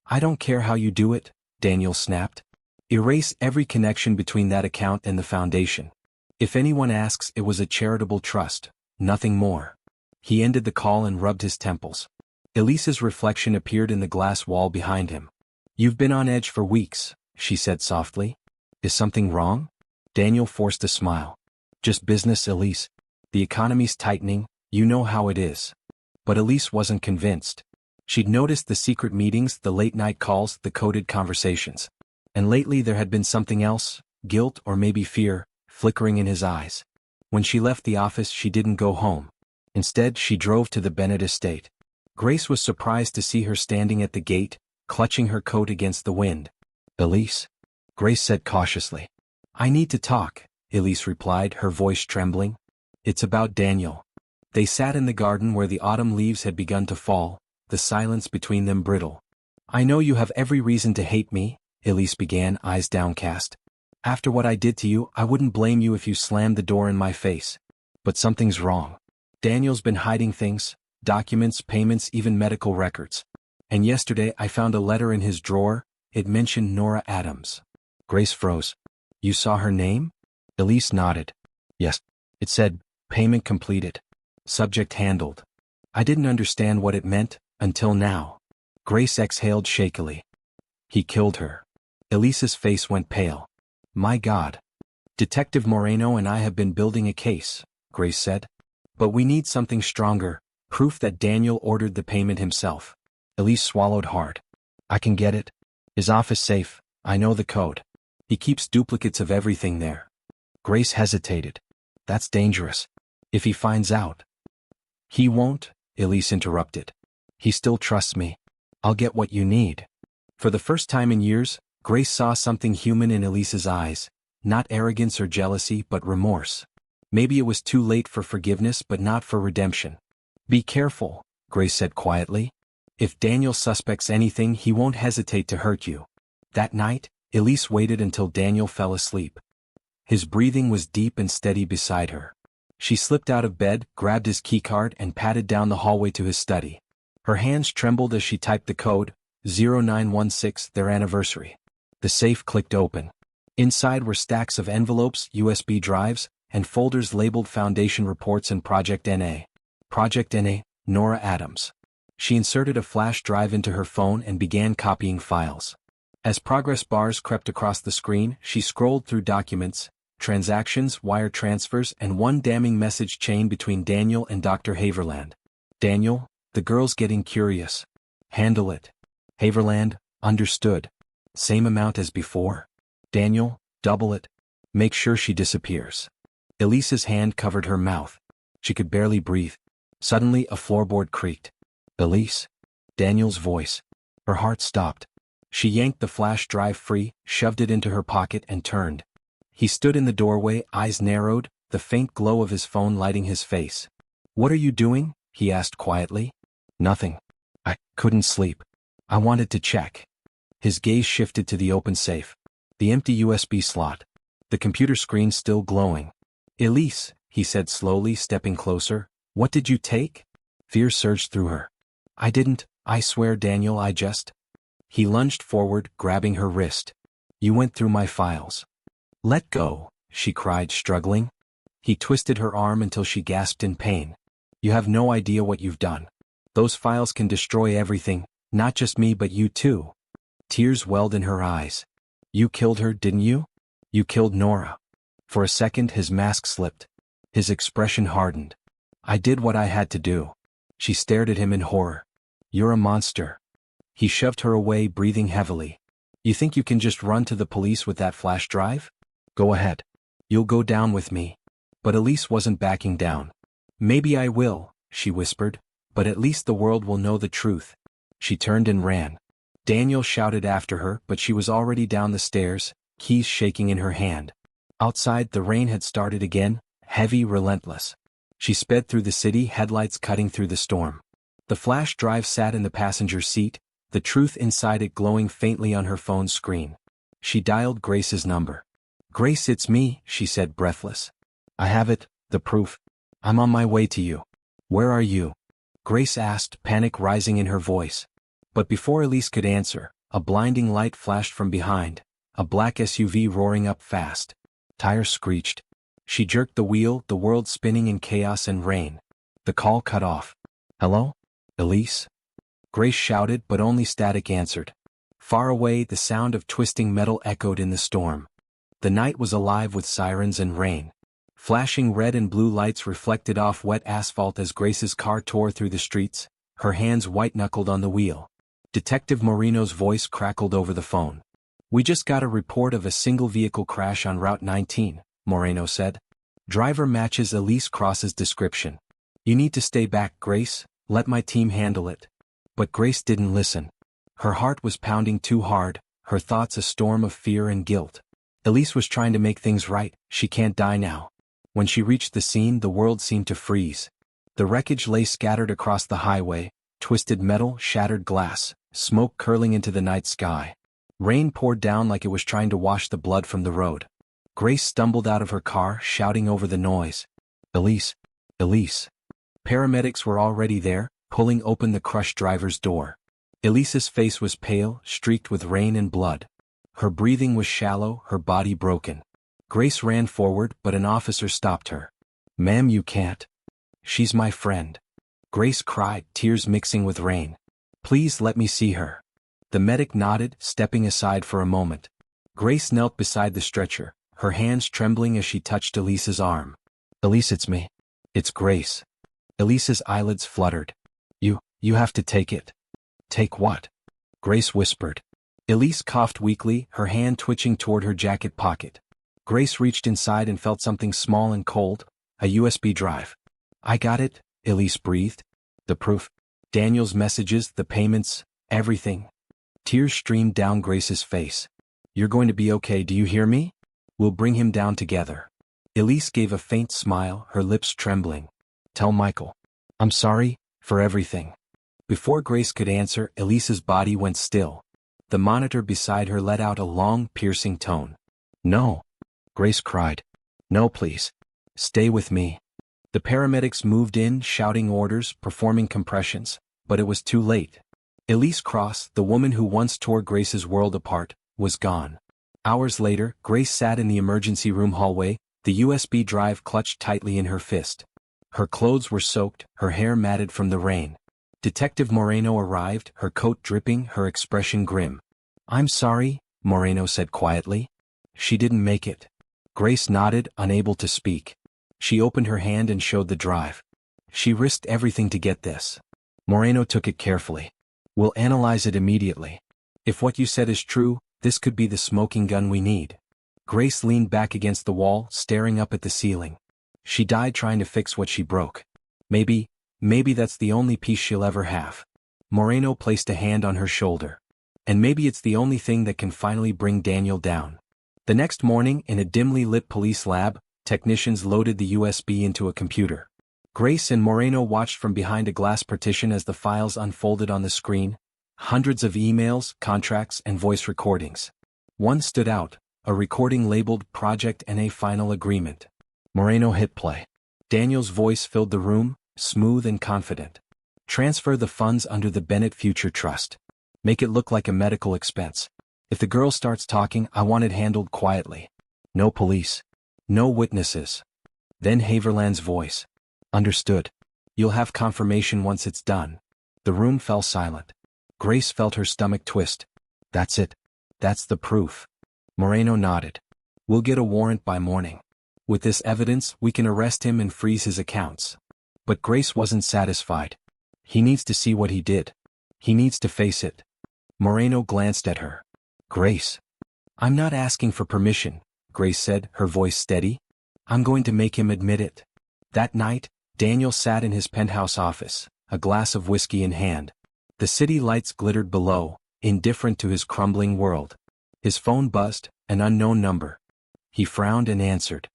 I don't care how you do it, Daniel snapped. Erase every connection between that account and the foundation. If anyone asks, it was a charitable trust, nothing more. He ended the call and rubbed his temples. Elisa's reflection appeared in the glass wall behind him. You've been on edge for weeks, she said softly. Is something wrong? Daniel forced a smile. Just business, Elise. The economy's tightening, you know how it is. But Elise wasn't convinced. She'd noticed the secret meetings, the late-night calls, the coded conversations. And lately there had been something else, guilt or maybe fear, flickering in his eyes. When she left the office, she didn't go home. Instead, she drove to the Bennett estate. Grace was surprised to see her standing at the gate, clutching her coat against the wind. Elise? Grace said cautiously. I need to talk, Elise replied, her voice trembling. It's about Daniel. They sat in the garden where the autumn leaves had begun to fall, the silence between them brittle. I know you have every reason to hate me, Elise began, eyes downcast. After what I did to you, I wouldn't blame you if you slammed the door in my face. But something's wrong. Daniel's been hiding things, documents, payments, even medical records. And yesterday I found a letter in his drawer. It mentioned Nora Adams. Grace froze. You saw her name? Elise nodded. Yes. It said, payment completed. Subject handled. I didn't understand what it meant, until now. Grace exhaled shakily. He killed her. Elise's face went pale. My God. Detective Moreno and I have been building a case, Grace said. But we need something stronger, proof that Daniel ordered the payment himself. Elise swallowed hard. I can get it. His office safe, I know the code. He keeps duplicates of everything there. Grace hesitated. That's dangerous. If he finds out. He won't, Elise interrupted. He still trusts me. I'll get what you need. For the first time in years, Grace saw something human in Elise's eyes, not arrogance or jealousy but remorse. Maybe it was too late for forgiveness but not for redemption. Be careful, Grace said quietly. If Daniel suspects anything, he won't hesitate to hurt you. That night, Elise waited until Daniel fell asleep. His breathing was deep and steady beside her. She slipped out of bed, grabbed his keycard and padded down the hallway to his study. Her hands trembled as she typed the code, 0916, their anniversary. The safe clicked open. Inside were stacks of envelopes, USB drives, and folders labeled Foundation Reports and Project NA. Project NA, Nora Adams. She inserted a flash drive into her phone and began copying files. As progress bars crept across the screen, she scrolled through documents, transactions, wire transfers, and one damning message chain between Daniel and Dr. Haverland. Daniel, the girl's getting curious. Handle it. Haverland, understood. Same amount as before. Daniel, double it. Make sure she disappears. Elise's hand covered her mouth. She could barely breathe. Suddenly a floorboard creaked. Elise? Daniel's voice. Her heart stopped. She yanked the flash drive free, shoved it into her pocket and turned. He stood in the doorway, eyes narrowed, the faint glow of his phone lighting his face. What are you doing? He asked quietly. Nothing. I couldn't sleep. I wanted to check. His gaze shifted to the open safe. The empty USB slot. The computer screen still glowing. Elise, he said slowly, stepping closer. What did you take? Fear surged through her. I didn't, I swear, Daniel, I just... He lunged forward, grabbing her wrist. You went through my files. Let go, she cried, struggling. He twisted her arm until she gasped in pain. You have no idea what you've done. Those files can destroy everything, not just me but you too. Tears welled in her eyes. You killed her, didn't you? You killed Nora. For a second his mask slipped. His expression hardened. I did what I had to do. She stared at him in horror. You're a monster. He shoved her away, breathing heavily. You think you can just run to the police with that flash drive? Go ahead. You'll go down with me. But Elise wasn't backing down. Maybe I will, she whispered, but at least the world will know the truth. She turned and ran. Daniel shouted after her, but she was already down the stairs, keys shaking in her hand. Outside, the rain had started again, heavy, relentless. She sped through the city, headlights cutting through the storm. The flash drive sat in the passenger seat, the truth inside it glowing faintly on her phone's screen. She dialed Grace's number. Grace, it's me, she said, breathless. I have it, the proof. I'm on my way to you. Where are you? Grace asked, panic rising in her voice. But before Elise could answer, a blinding light flashed from behind, a black SUV roaring up fast. Tires screeched. She jerked the wheel, the world spinning in chaos and rain. The call cut off. Hello? Elise? Grace shouted, but only static answered. Far away, the sound of twisting metal echoed in the storm. The night was alive with sirens and rain. Flashing red and blue lights reflected off wet asphalt as Grace's car tore through the streets, her hands white-knuckled on the wheel. Detective Moreno's voice crackled over the phone. We just got a report of a single vehicle crash on Route 19, Moreno said. Driver matches Elise Cross's description. You need to stay back, Grace, let my team handle it. But Grace didn't listen. Her heart was pounding too hard, her thoughts a storm of fear and guilt. Elise was trying to make things right. She can't die now. When she reached the scene, the world seemed to freeze. The wreckage lay scattered across the highway, twisted metal, shattered glass, smoke curling into the night sky. Rain poured down like it was trying to wash the blood from the road. Grace stumbled out of her car, shouting over the noise. Elise! Elise! Paramedics were already there, pulling open the crushed driver's door. Elise's face was pale, streaked with rain and blood. Her breathing was shallow, her body broken. Grace ran forward, but an officer stopped her. "Ma'am, you can't. She's my friend." Grace cried, tears mixing with rain. "Please let me see her." The medic nodded, stepping aside for a moment. Grace knelt beside the stretcher, her hands trembling as she touched Elise's arm. "Elise, it's me. It's Grace." Elise's eyelids fluttered. You have to take it." "Take what?" Grace whispered. Elise coughed weakly, her hand twitching toward her jacket pocket. Grace reached inside and felt something small and cold, a USB drive. "I got it," Elise breathed. "The proof. Daniel's messages, the payments, everything." Tears streamed down Grace's face. "You're going to be okay, do you hear me? We'll bring him down together." Elise gave a faint smile, her lips trembling. "Tell Michael. I'm sorry, for everything." Before Grace could answer, Elise's body went still. The monitor beside her let out a long, piercing tone. "No," Grace cried. "No, please. Stay with me." The paramedics moved in, shouting orders, performing compressions, but it was too late. Elise Cross, the woman who once tore Grace's world apart, was gone. Hours later, Grace sat in the emergency room hallway, the USB drive clutched tightly in her fist. Her clothes were soaked, her hair matted from the rain. Detective Moreno arrived, her coat dripping, her expression grim. "I'm sorry," Moreno said quietly. "She didn't make it." Grace nodded, unable to speak. She opened her hand and showed the drive. "She risked everything to get this." Moreno took it carefully. "We'll analyze it immediately. If what you said is true, this could be the smoking gun we need." Grace leaned back against the wall, staring up at the ceiling. She died trying to fix what she broke. Maybe that's the only peace she'll ever have. Moreno placed a hand on her shoulder. "And maybe it's the only thing that can finally bring Daniel down." The next morning, in a dimly lit police lab, technicians loaded the USB into a computer. Grace and Moreno watched from behind a glass partition as the files unfolded on the screen. Hundreds of emails, contracts, and voice recordings. One stood out, a recording labeled Project NA Final Agreement. Moreno hit play. Daniel's voice filled the room, smooth and confident. "Transfer the funds under the Bennett Future Trust. Make it look like a medical expense. If the girl starts talking, I want it handled quietly. No police. No witnesses." Then Haverland's voice. "Understood. You'll have confirmation once it's done." The room fell silent. Grace felt her stomach twist. "That's it. That's the proof." Moreno nodded. "We'll get a warrant by morning. With this evidence, we can arrest him and freeze his accounts." But Grace wasn't satisfied. "He needs to see what he did. He needs to face it." Moreno glanced at her. "Grace." "I'm not asking for permission," Grace said, her voice steady. "I'm going to make him admit it." That night, Daniel sat in his penthouse office, a glass of whiskey in hand. The city lights glittered below, indifferent to his crumbling world. His phone buzzed, an unknown number. He frowned and answered.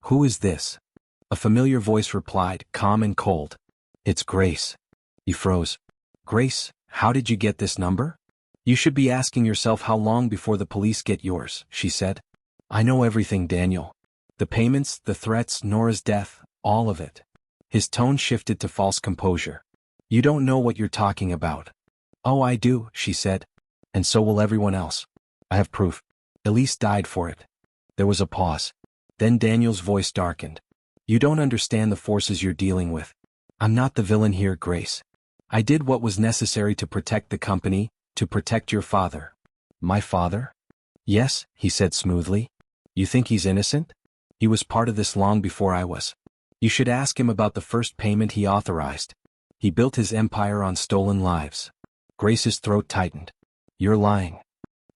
"Who is this?" A familiar voice replied, calm and cold. "It's Grace." He froze. "Grace, how did you get this number?" "You should be asking yourself how long before the police get yours," she said. "I know everything, Daniel. The payments, the threats, Nora's death, all of it." His tone shifted to false composure. "You don't know what you're talking about." "Oh, I do," she said. "And so will everyone else. I have proof. Elise died for it." There was a pause. Then Daniel's voice darkened. "You don't understand the forces you're dealing with. I'm not the villain here, Grace. I did what was necessary to protect the company, to protect your father." "My father?" "Yes," he said smoothly. "You think he's innocent? He was part of this long before I was. You should ask him about the first payment he authorized. He built his empire on stolen lives." Grace's throat tightened. "You're lying."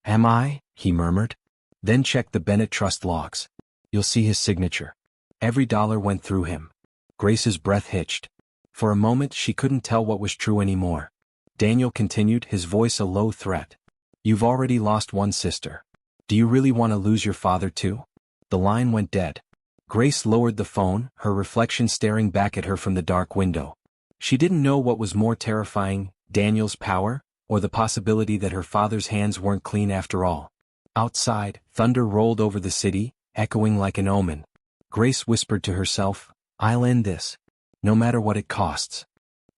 "Am I?" he murmured. "Then check the Bennett Trust logs. You'll see his signature. Every dollar went through him." Grace's breath hitched. For a moment she couldn't tell what was true anymore. Daniel continued, his voice a low threat. "You've already lost one sister. Do you really want to lose your father too? The line went dead. Grace lowered the phone, her reflection staring back at her from the dark window. She didn't know what was more terrifying, Daniel's power, or the possibility that her father's hands weren't clean after all. Outside, thunder rolled over the city, echoing like an omen. Grace whispered to herself, "I'll end this. No matter what it costs."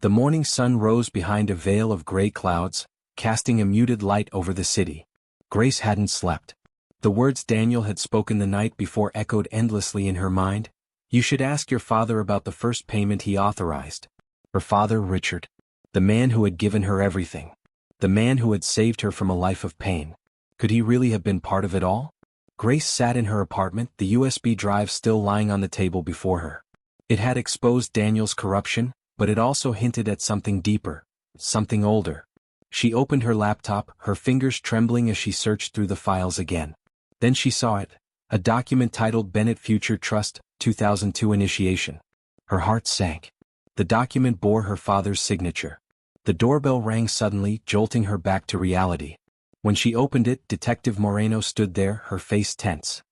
The morning sun rose behind a veil of gray clouds, casting a muted light over the city. Grace hadn't slept. The words Daniel had spoken the night before echoed endlessly in her mind. "You should ask your father about the first payment he authorized." Her father, Richard. The man who had given her everything. The man who had saved her from a life of pain. Could he really have been part of it all? Grace sat in her apartment, the USB drive still lying on the table before her. It had exposed Daniel's corruption, but it also hinted at something deeper, something older. She opened her laptop, her fingers trembling as she searched through the files again. Then she saw it, a document titled Bennett Future Trust, 2002 Initiation. Her heart sank. The document bore her father's signature. The doorbell rang suddenly, jolting her back to reality. When she opened it, Detective Moreno stood there, her face tense.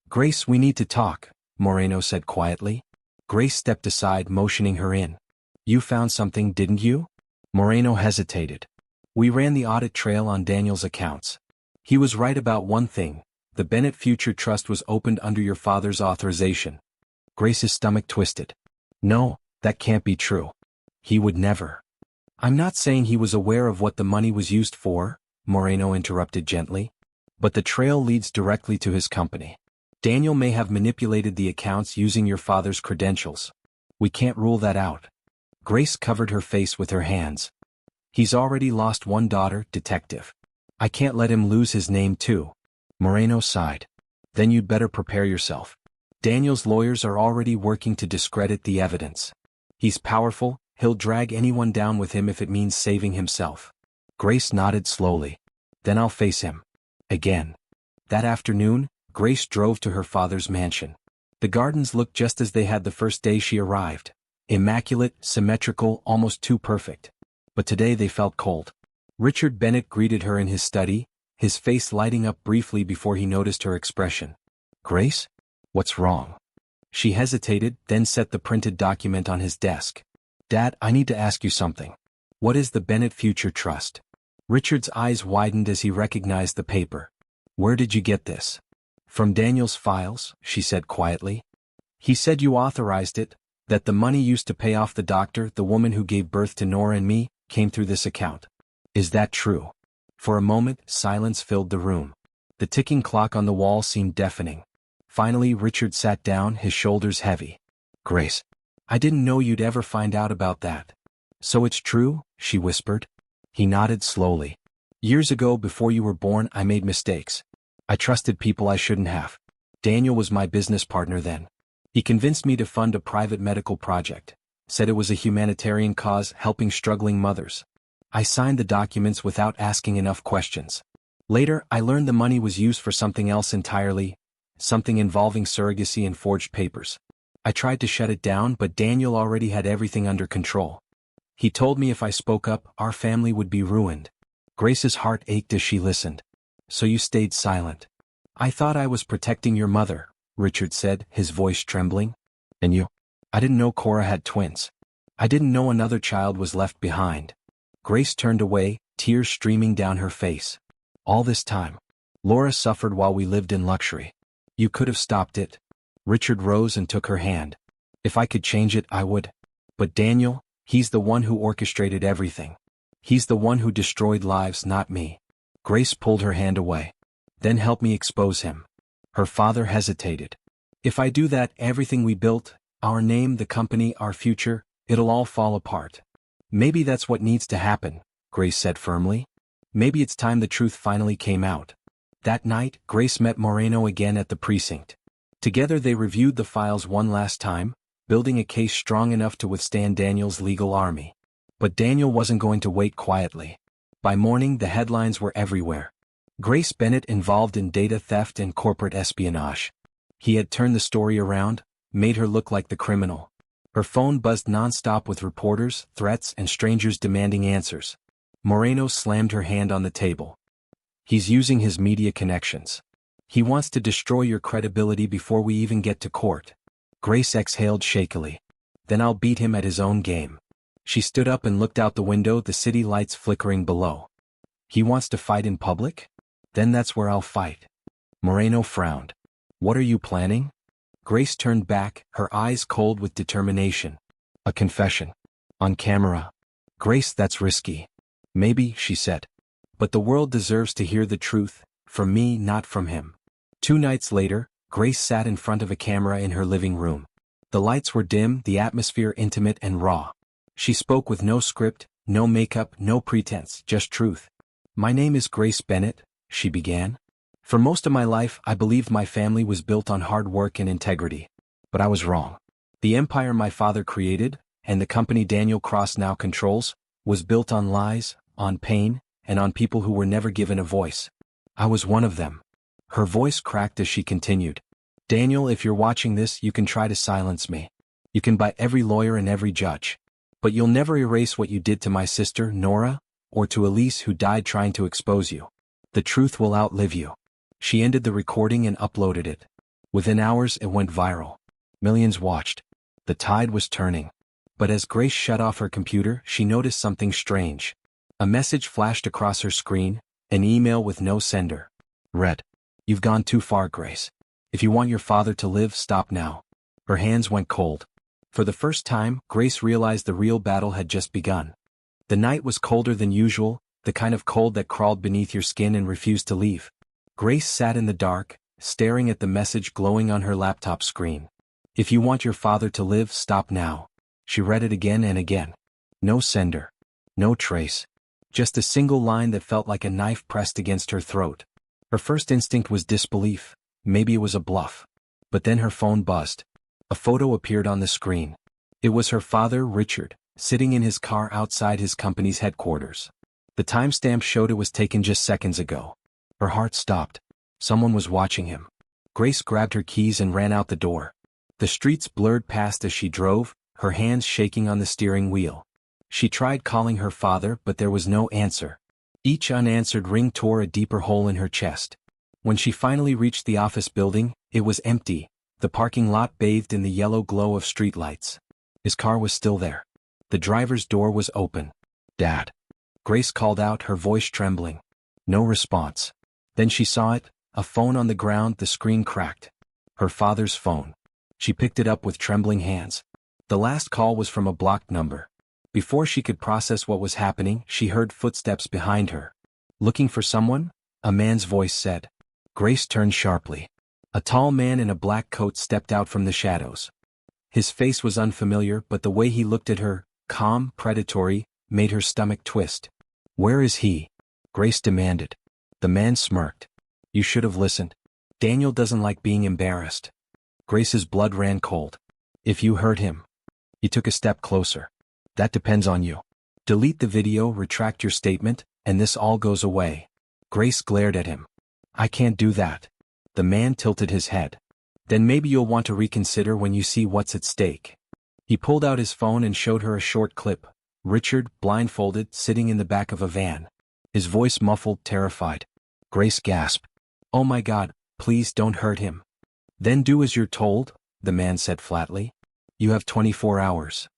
"Grace, we need to talk," Moreno said quietly. Grace stepped aside, motioning her in. "You found something, didn't you?" Moreno hesitated. "We ran the audit trail on Daniel's accounts. He was right about one thing. The Bennett Future Trust was opened under your father's authorization." Grace's stomach twisted. "No, that can't be true. He would never." "I'm not saying he was aware of what the money was used for," Moreno interrupted gently. "But the trail leads directly to his company. Daniel may have manipulated the accounts using your father's credentials. We can't rule that out." Grace covered her face with her hands. "He's already lost one daughter, Detective. I can't let him lose his name too." Moreno sighed. "Then you'd better prepare yourself. Daniel's lawyers are already working to discredit the evidence. He's powerful, he'll drag anyone down with him if it means saving himself." Grace nodded slowly. "Then I'll face him. Again." That afternoon, Grace drove to her father's mansion. The gardens looked just as they had the first day she arrived. Immaculate, symmetrical, almost too perfect. But today they felt cold. Richard Bennett greeted her in his study, his face lighting up briefly before he noticed her expression. "Grace? What's wrong?" She hesitated, then set the printed document on his desk. "Dad, I need to ask you something. What is the Bennett Future Trust?" Richard's eyes widened as he recognized the paper. "Where did you get this?" "From Daniel's files," she said quietly. "He said you authorized it, that the money used to pay off the doctor, the woman who gave birth to Nora and me, came through this account. Is that true?" For a moment, silence filled the room. The ticking clock on the wall seemed deafening. Finally, Richard sat down, his shoulders heavy. "Grace, I didn't know you'd ever find out about that." "So it's true?" she whispered. He nodded slowly. "Years ago, before you were born, I made mistakes. I trusted people I shouldn't have. Daniel was my business partner then. He convinced me to fund a private medical project, said it was a humanitarian cause helping struggling mothers. I signed the documents without asking enough questions. Later, I learned the money was used for something else entirely, something involving surrogacy and forged papers. I tried to shut it down, but Daniel already had everything under control. He told me if I spoke up, our family would be ruined." Grace's heart ached as she listened. "So you stayed silent." "I thought I was protecting your mother," Richard said, his voice trembling. "And you?" "I didn't know Cora had twins. I didn't know another child was left behind." Grace turned away, tears streaming down her face. "All this time, Laura suffered while we lived in luxury. You could have stopped it." Richard rose and took her hand. "If I could change it, I would. But Daniel, he's the one who orchestrated everything. He's the one who destroyed lives, not me." Grace pulled her hand away. "Then help me expose him." Her father hesitated. "If I do that, everything we built, our name, the company, our future, it'll all fall apart." "Maybe that's what needs to happen," Grace said firmly. "Maybe it's time the truth finally came out." That night, Grace met Moreno again at the precinct. Together they reviewed the files one last time, building a case strong enough to withstand Daniel's legal army. But Daniel wasn't going to wait quietly. By morning, the headlines were everywhere. Grace Bennett involved in data theft and corporate espionage. He had turned the story around, made her look like the criminal. Her phone buzzed nonstop with reporters, threats, and strangers demanding answers. Moreno slammed her hand on the table. "He's using his media connections. He wants to destroy your credibility before we even get to court. Grace exhaled shakily. Then I'll beat him at his own game. She stood up and looked out the window, the city lights flickering below. He wants to fight in public? Then that's where I'll fight. Moreno frowned. What are you planning? Grace turned back, her eyes cold with determination. A confession. On camera. Grace, that's risky. Maybe, she said. But the world deserves to hear the truth, from me, not from him. 2 nights later, Grace sat in front of a camera in her living room. The lights were dim, the atmosphere intimate and raw. She spoke with no script, no makeup, no pretense, just truth. My name is Grace Bennett, she began. For most of my life, I believed my family was built on hard work and integrity. But I was wrong. The empire my father created, and the company Daniel Cross now controls, was built on lies, on pain, and on people who were never given a voice. I was one of them. Her voice cracked as she continued. Daniel, if you're watching this, you can try to silence me. You can buy every lawyer and every judge. But you'll never erase what you did to my sister, Nora, or to Elise, who died trying to expose you. The truth will outlive you. She ended the recording and uploaded it. Within hours, it went viral. Millions watched. The tide was turning. But as Grace shut off her computer, she noticed something strange. A message flashed across her screen, an email with no sender. Read. You've gone too far, Grace. If you want your father to live, stop now. Her hands went cold. For the first time, Grace realized the real battle had just begun. The night was colder than usual, the kind of cold that crawled beneath your skin and refused to leave. Grace sat in the dark, staring at the message glowing on her laptop screen. If you want your father to live, stop now. She read it again and again. No sender. No trace. Just a single line that felt like a knife pressed against her throat. Her first instinct was disbelief. Maybe it was a bluff. But then her phone buzzed. A photo appeared on the screen. It was her father, Richard, sitting in his car outside his company's headquarters. The timestamp showed it was taken just seconds ago. Her heart stopped. Someone was watching him. Grace grabbed her keys and ran out the door. The streets blurred past as she drove, her hands shaking on the steering wheel. She tried calling her father, but there was no answer. Each unanswered ring tore a deeper hole in her chest. When she finally reached the office building, it was empty, the parking lot bathed in the yellow glow of streetlights. His car was still there. The driver's door was open. Dad. Grace called out, her voice trembling. No response. Then she saw it, a phone on the ground, the screen cracked. Her father's phone. She picked it up with trembling hands. The last call was from a blocked number. Before she could process what was happening, she heard footsteps behind her. Looking for someone? A man's voice said. Grace turned sharply. A tall man in a black coat stepped out from the shadows. His face was unfamiliar, but the way he looked at her, calm, predatory, made her stomach twist. Where is he? Grace demanded. The man smirked. You should have listened. Daniel doesn't like being embarrassed. Grace's blood ran cold. If you hurt him. He took a step closer. That depends on you. Delete the video, retract your statement, and this all goes away. Grace glared at him. I can't do that. The man tilted his head. Then maybe you'll want to reconsider when you see what's at stake. He pulled out his phone and showed her a short clip. Richard, blindfolded, sitting in the back of a van. His voice muffled, terrified. Grace gasped. Oh my God, please don't hurt him. Then do as you're told, the man said flatly. You have 24 hours.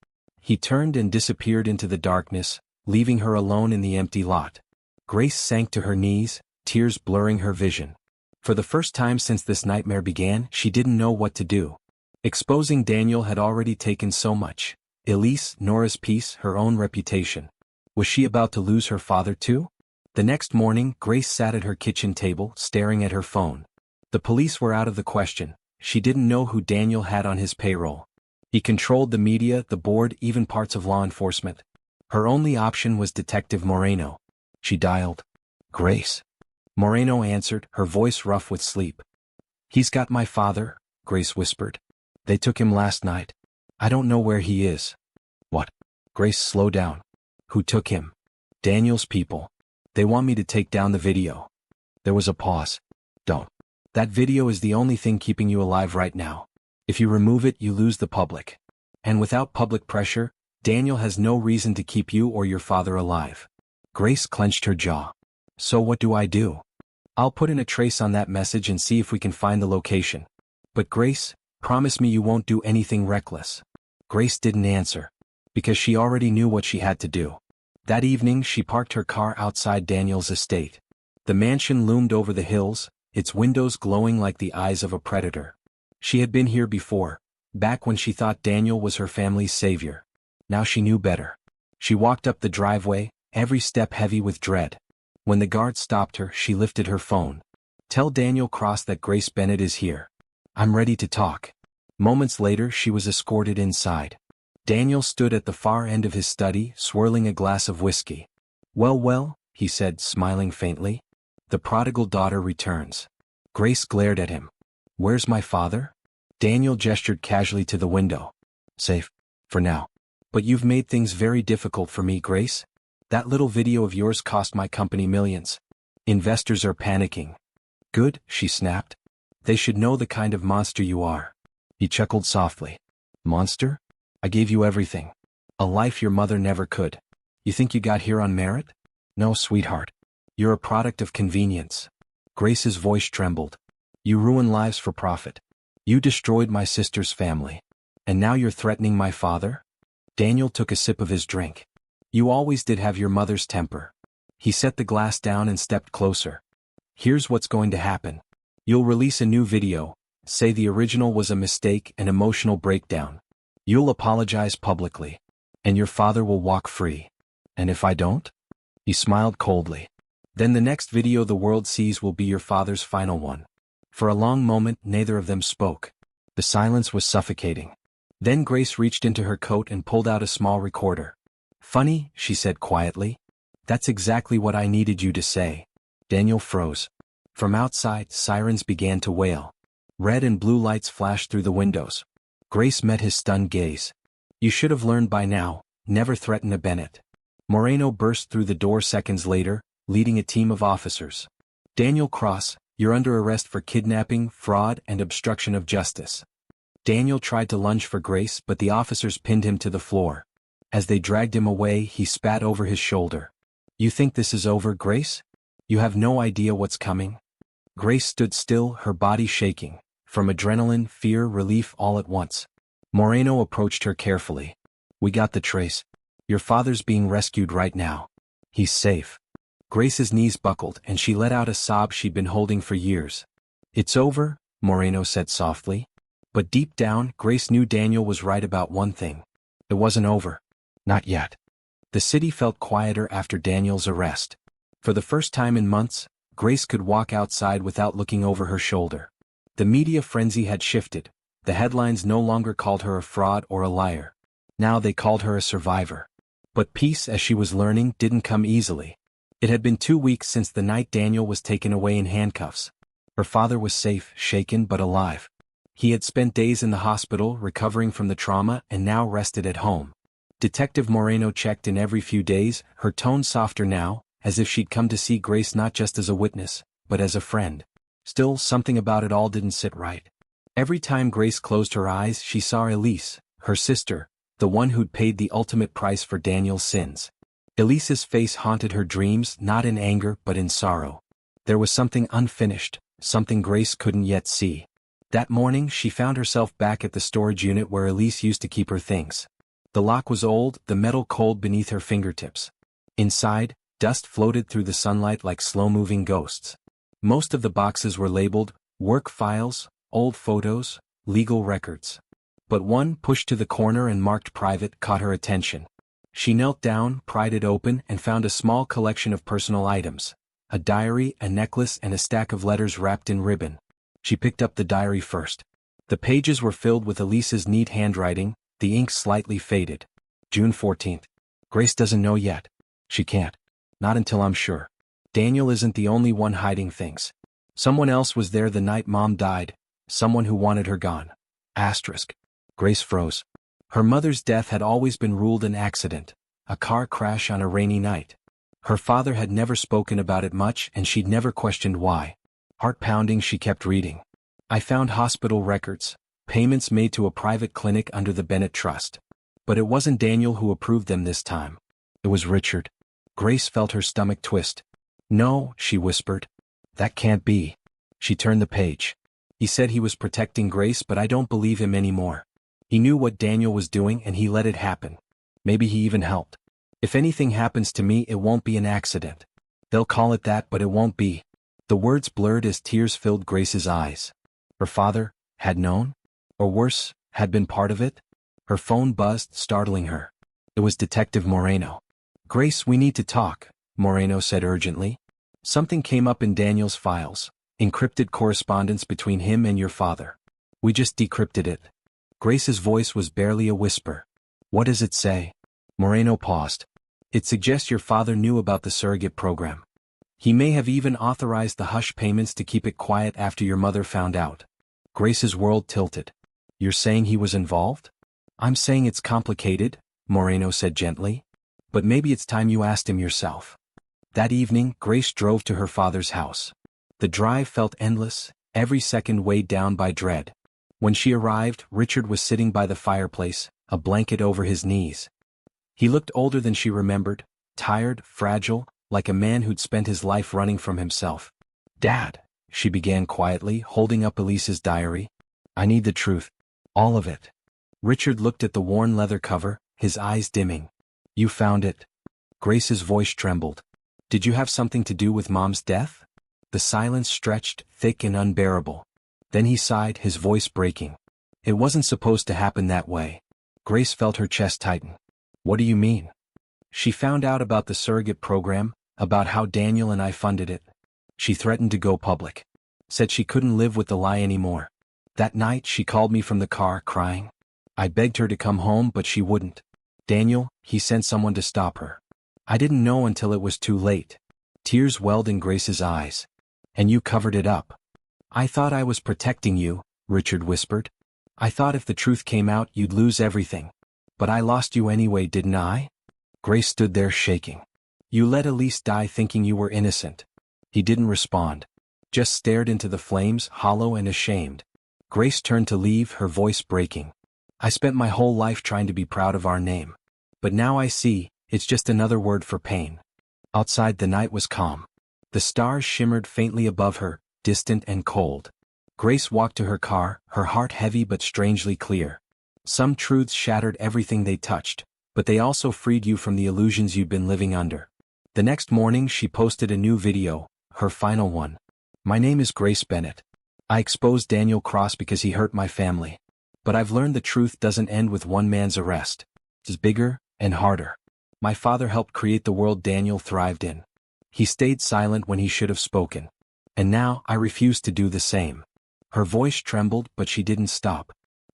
He turned and disappeared into the darkness, leaving her alone in the empty lot. Grace sank to her knees, tears blurring her vision. For the first time since this nightmare began, she didn't know what to do. Exposing Daniel had already taken so much. Elise, Nora's peace, her own reputation. Was she about to lose her father too? The next morning, Grace sat at her kitchen table, staring at her phone. The police were out of the question. She didn't know who Daniel had on his payroll. He controlled the media, the board, even parts of law enforcement. Her only option was Detective Moreno. She dialed. Grace. Moreno answered, her voice rough with sleep. He's got my father, Grace whispered. They took him last night. I don't know where he is. What? Grace, slow down. Who took him? Daniel's people. They want me to take down the video. There was a pause. Don't. That video is the only thing keeping you alive right now. If you remove it, you lose the public. And without public pressure, Daniel has no reason to keep you or your father alive. Grace clenched her jaw. So what do I do? I'll put in a trace on that message and see if we can find the location. But Grace, promise me you won't do anything reckless." Grace didn't answer, because she already knew what she had to do. That evening she parked her car outside Daniel's estate. The mansion loomed over the hills, its windows glowing like the eyes of a predator. She had been here before, back when she thought Daniel was her family's savior. Now she knew better. She walked up the driveway, every step heavy with dread. When the guard stopped her, she lifted her phone. "Tell Daniel Cross that Grace Bennett is here. I'm ready to talk." Moments later she was escorted inside. Daniel stood at the far end of his study, swirling a glass of whiskey. Well, he said, smiling faintly. "The prodigal daughter returns." Grace glared at him. "Where's my father?" Daniel gestured casually to the window. "Safe. For now. But you've made things very difficult for me, Grace. That little video of yours cost my company millions. Investors are panicking." "Good," she snapped. "They should know the kind of monster you are." He chuckled softly. "Monster? I gave you everything. A life your mother never could. You think you got here on merit? No, sweetheart. You're a product of convenience." Grace's voice trembled. "You ruin lives for profit. You destroyed my sister's family. And now you're threatening my father?" Daniel took a sip of his drink. "You always did have your mother's temper." He set the glass down and stepped closer. "Here's what's going to happen. You'll release a new video, say the original was a mistake, an emotional breakdown. You'll apologize publicly. And your father will walk free. And if I don't?" He smiled coldly. "Then the next video the world sees will be your father's final one." For a long moment neither of them spoke. The silence was suffocating. Then Grace reached into her coat and pulled out a small recorder. "Funny," she said quietly. "That's exactly what I needed you to say." Daniel froze. From outside, sirens began to wail. Red and blue lights flashed through the windows. Grace met his stunned gaze. "You should have learned by now, never threaten a Bennett." Moreno burst through the door seconds later, leading a team of officers. "Daniel Cross, you're under arrest for kidnapping, fraud, and obstruction of justice." Daniel tried to lunge for Grace, but the officers pinned him to the floor. As they dragged him away, he spat over his shoulder. "You think this is over, Grace? You have no idea what's coming." Grace stood still, her body shaking, from adrenaline, fear, relief all at once. Moreno approached her carefully. "We got the trace. Your father's being rescued right now. He's safe." Grace's knees buckled and she let out a sob she'd been holding for years. "It's over," Moreno said softly. But deep down, Grace knew Daniel was right about one thing. It wasn't over. Not yet. The city felt quieter after Daniel's arrest. For the first time in months, Grace could walk outside without looking over her shoulder. The media frenzy had shifted. The headlines no longer called her a fraud or a liar. Now they called her a survivor. But peace, as she was learning, didn't come easily. It had been 2 weeks since the night Daniel was taken away in handcuffs. Her father was safe, shaken but alive. He had spent days in the hospital recovering from the trauma and now rested at home. Detective Moreno checked in every few days, her tone softer now, as if she'd come to see Grace not just as a witness, but as a friend. Still, something about it all didn't sit right. Every time Grace closed her eyes, she saw Elise, her sister, the one who'd paid the ultimate price for Daniel's sins. Elise's face haunted her dreams, not in anger but in sorrow. There was something unfinished, something Grace couldn't yet see. That morning she found herself back at the storage unit where Elise used to keep her things. The lock was old, the metal cold beneath her fingertips. Inside, dust floated through the sunlight like slow-moving ghosts. Most of the boxes were labeled, work files, old photos, legal records. But one, pushed to the corner and marked private, caught her attention. She knelt down, pried it open, and found a small collection of personal items. A diary, a necklace, and a stack of letters wrapped in ribbon. She picked up the diary first. The pages were filled with Elise's neat handwriting, the ink slightly faded. June 14th. Grace doesn't know yet. She can't. Not until I'm sure. Daniel isn't the only one hiding things. Someone else was there the night Mom died. Someone who wanted her gone. Asterisk. Grace froze. Her mother's death had always been ruled an accident, a car crash on a rainy night. Her father had never spoken about it much and she'd never questioned why. Heart pounding, she kept reading. I found hospital records, payments made to a private clinic under the Bennett Trust. But it wasn't Daniel who approved them this time. It was Richard. Grace felt her stomach twist. No, she whispered. That can't be. She turned the page. He said he was protecting Grace, but I don't believe him anymore. He knew what Daniel was doing and he let it happen. Maybe he even helped. If anything happens to me, it won't be an accident. They'll call it that, but it won't be. The words blurred as tears filled Grace's eyes. Her father had known? Or worse, had been part of it? Her phone buzzed, startling her. It was Detective Moreno. Grace, we need to talk, Moreno said urgently. Something came up in Daniel's files. Encrypted correspondence between him and your father. We just decrypted it. Grace's voice was barely a whisper. What does it say? Moreno paused. It suggests your father knew about the surrogate program. He may have even authorized the hush payments to keep it quiet after your mother found out. Grace's world tilted. You're saying he was involved? I'm saying it's complicated, Moreno said gently. But maybe it's time you asked him yourself. That evening, Grace drove to her father's house. The drive felt endless, every second weighed down by dread. When she arrived, Richard was sitting by the fireplace, a blanket over his knees. He looked older than she remembered, tired, fragile, like a man who'd spent his life running from himself. Dad, she began quietly, holding up Elise's diary. I need the truth. All of it. Richard looked at the worn leather cover, his eyes dimming. You found it. Grace's voice trembled. Did you have something to do with Mom's death? The silence stretched, thick and unbearable. Then he sighed, his voice breaking. It wasn't supposed to happen that way. Grace felt her chest tighten. What do you mean? She found out about the surrogate program, about how Daniel and I funded it. She threatened to go public. Said she couldn't live with the lie anymore. That night she called me from the car, crying. I begged her to come home, but she wouldn't. Daniel, he sent someone to stop her. I didn't know until it was too late. Tears welled in Grace's eyes. And you covered it up. I thought I was protecting you, Richard whispered. I thought if the truth came out, you'd lose everything. But I lost you anyway, didn't I? Grace stood there shaking. You let Elise die thinking you were innocent. He didn't respond. Just stared into the flames, hollow and ashamed. Grace turned to leave, her voice breaking. I spent my whole life trying to be proud of our name. But now I see, it's just another word for pain. Outside the night was calm. The stars shimmered faintly above her, distant and cold. Grace walked to her car, her heart heavy but strangely clear. Some truths shattered everything they touched, but they also freed you from the illusions you'd been living under. The next morning she posted a new video, her final one. My name is Grace Bennett. I exposed Daniel Cross because he hurt my family. But I've learned the truth doesn't end with one man's arrest. It's bigger and harder. My father helped create the world Daniel thrived in. He stayed silent when he should have spoken. And now I refuse to do the same. Her voice trembled, but she didn't stop.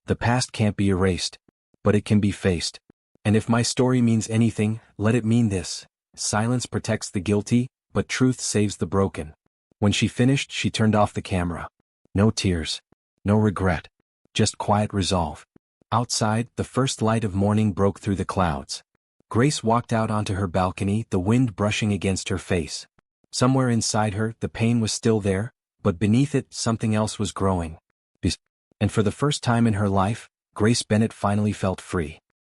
The past can't be erased, but it can be faced. And if my story means anything, let it mean this. Silence protects the guilty, but truth saves the broken. When she finished, she turned off the camera. No tears. No regret. Just quiet resolve. Outside, the first light of morning broke through the clouds. Grace walked out onto her balcony, the wind brushing against her face. Somewhere inside her, the pain was still there, but beneath it, something else was growing. And for the first time in her life, Grace Bennett finally felt free.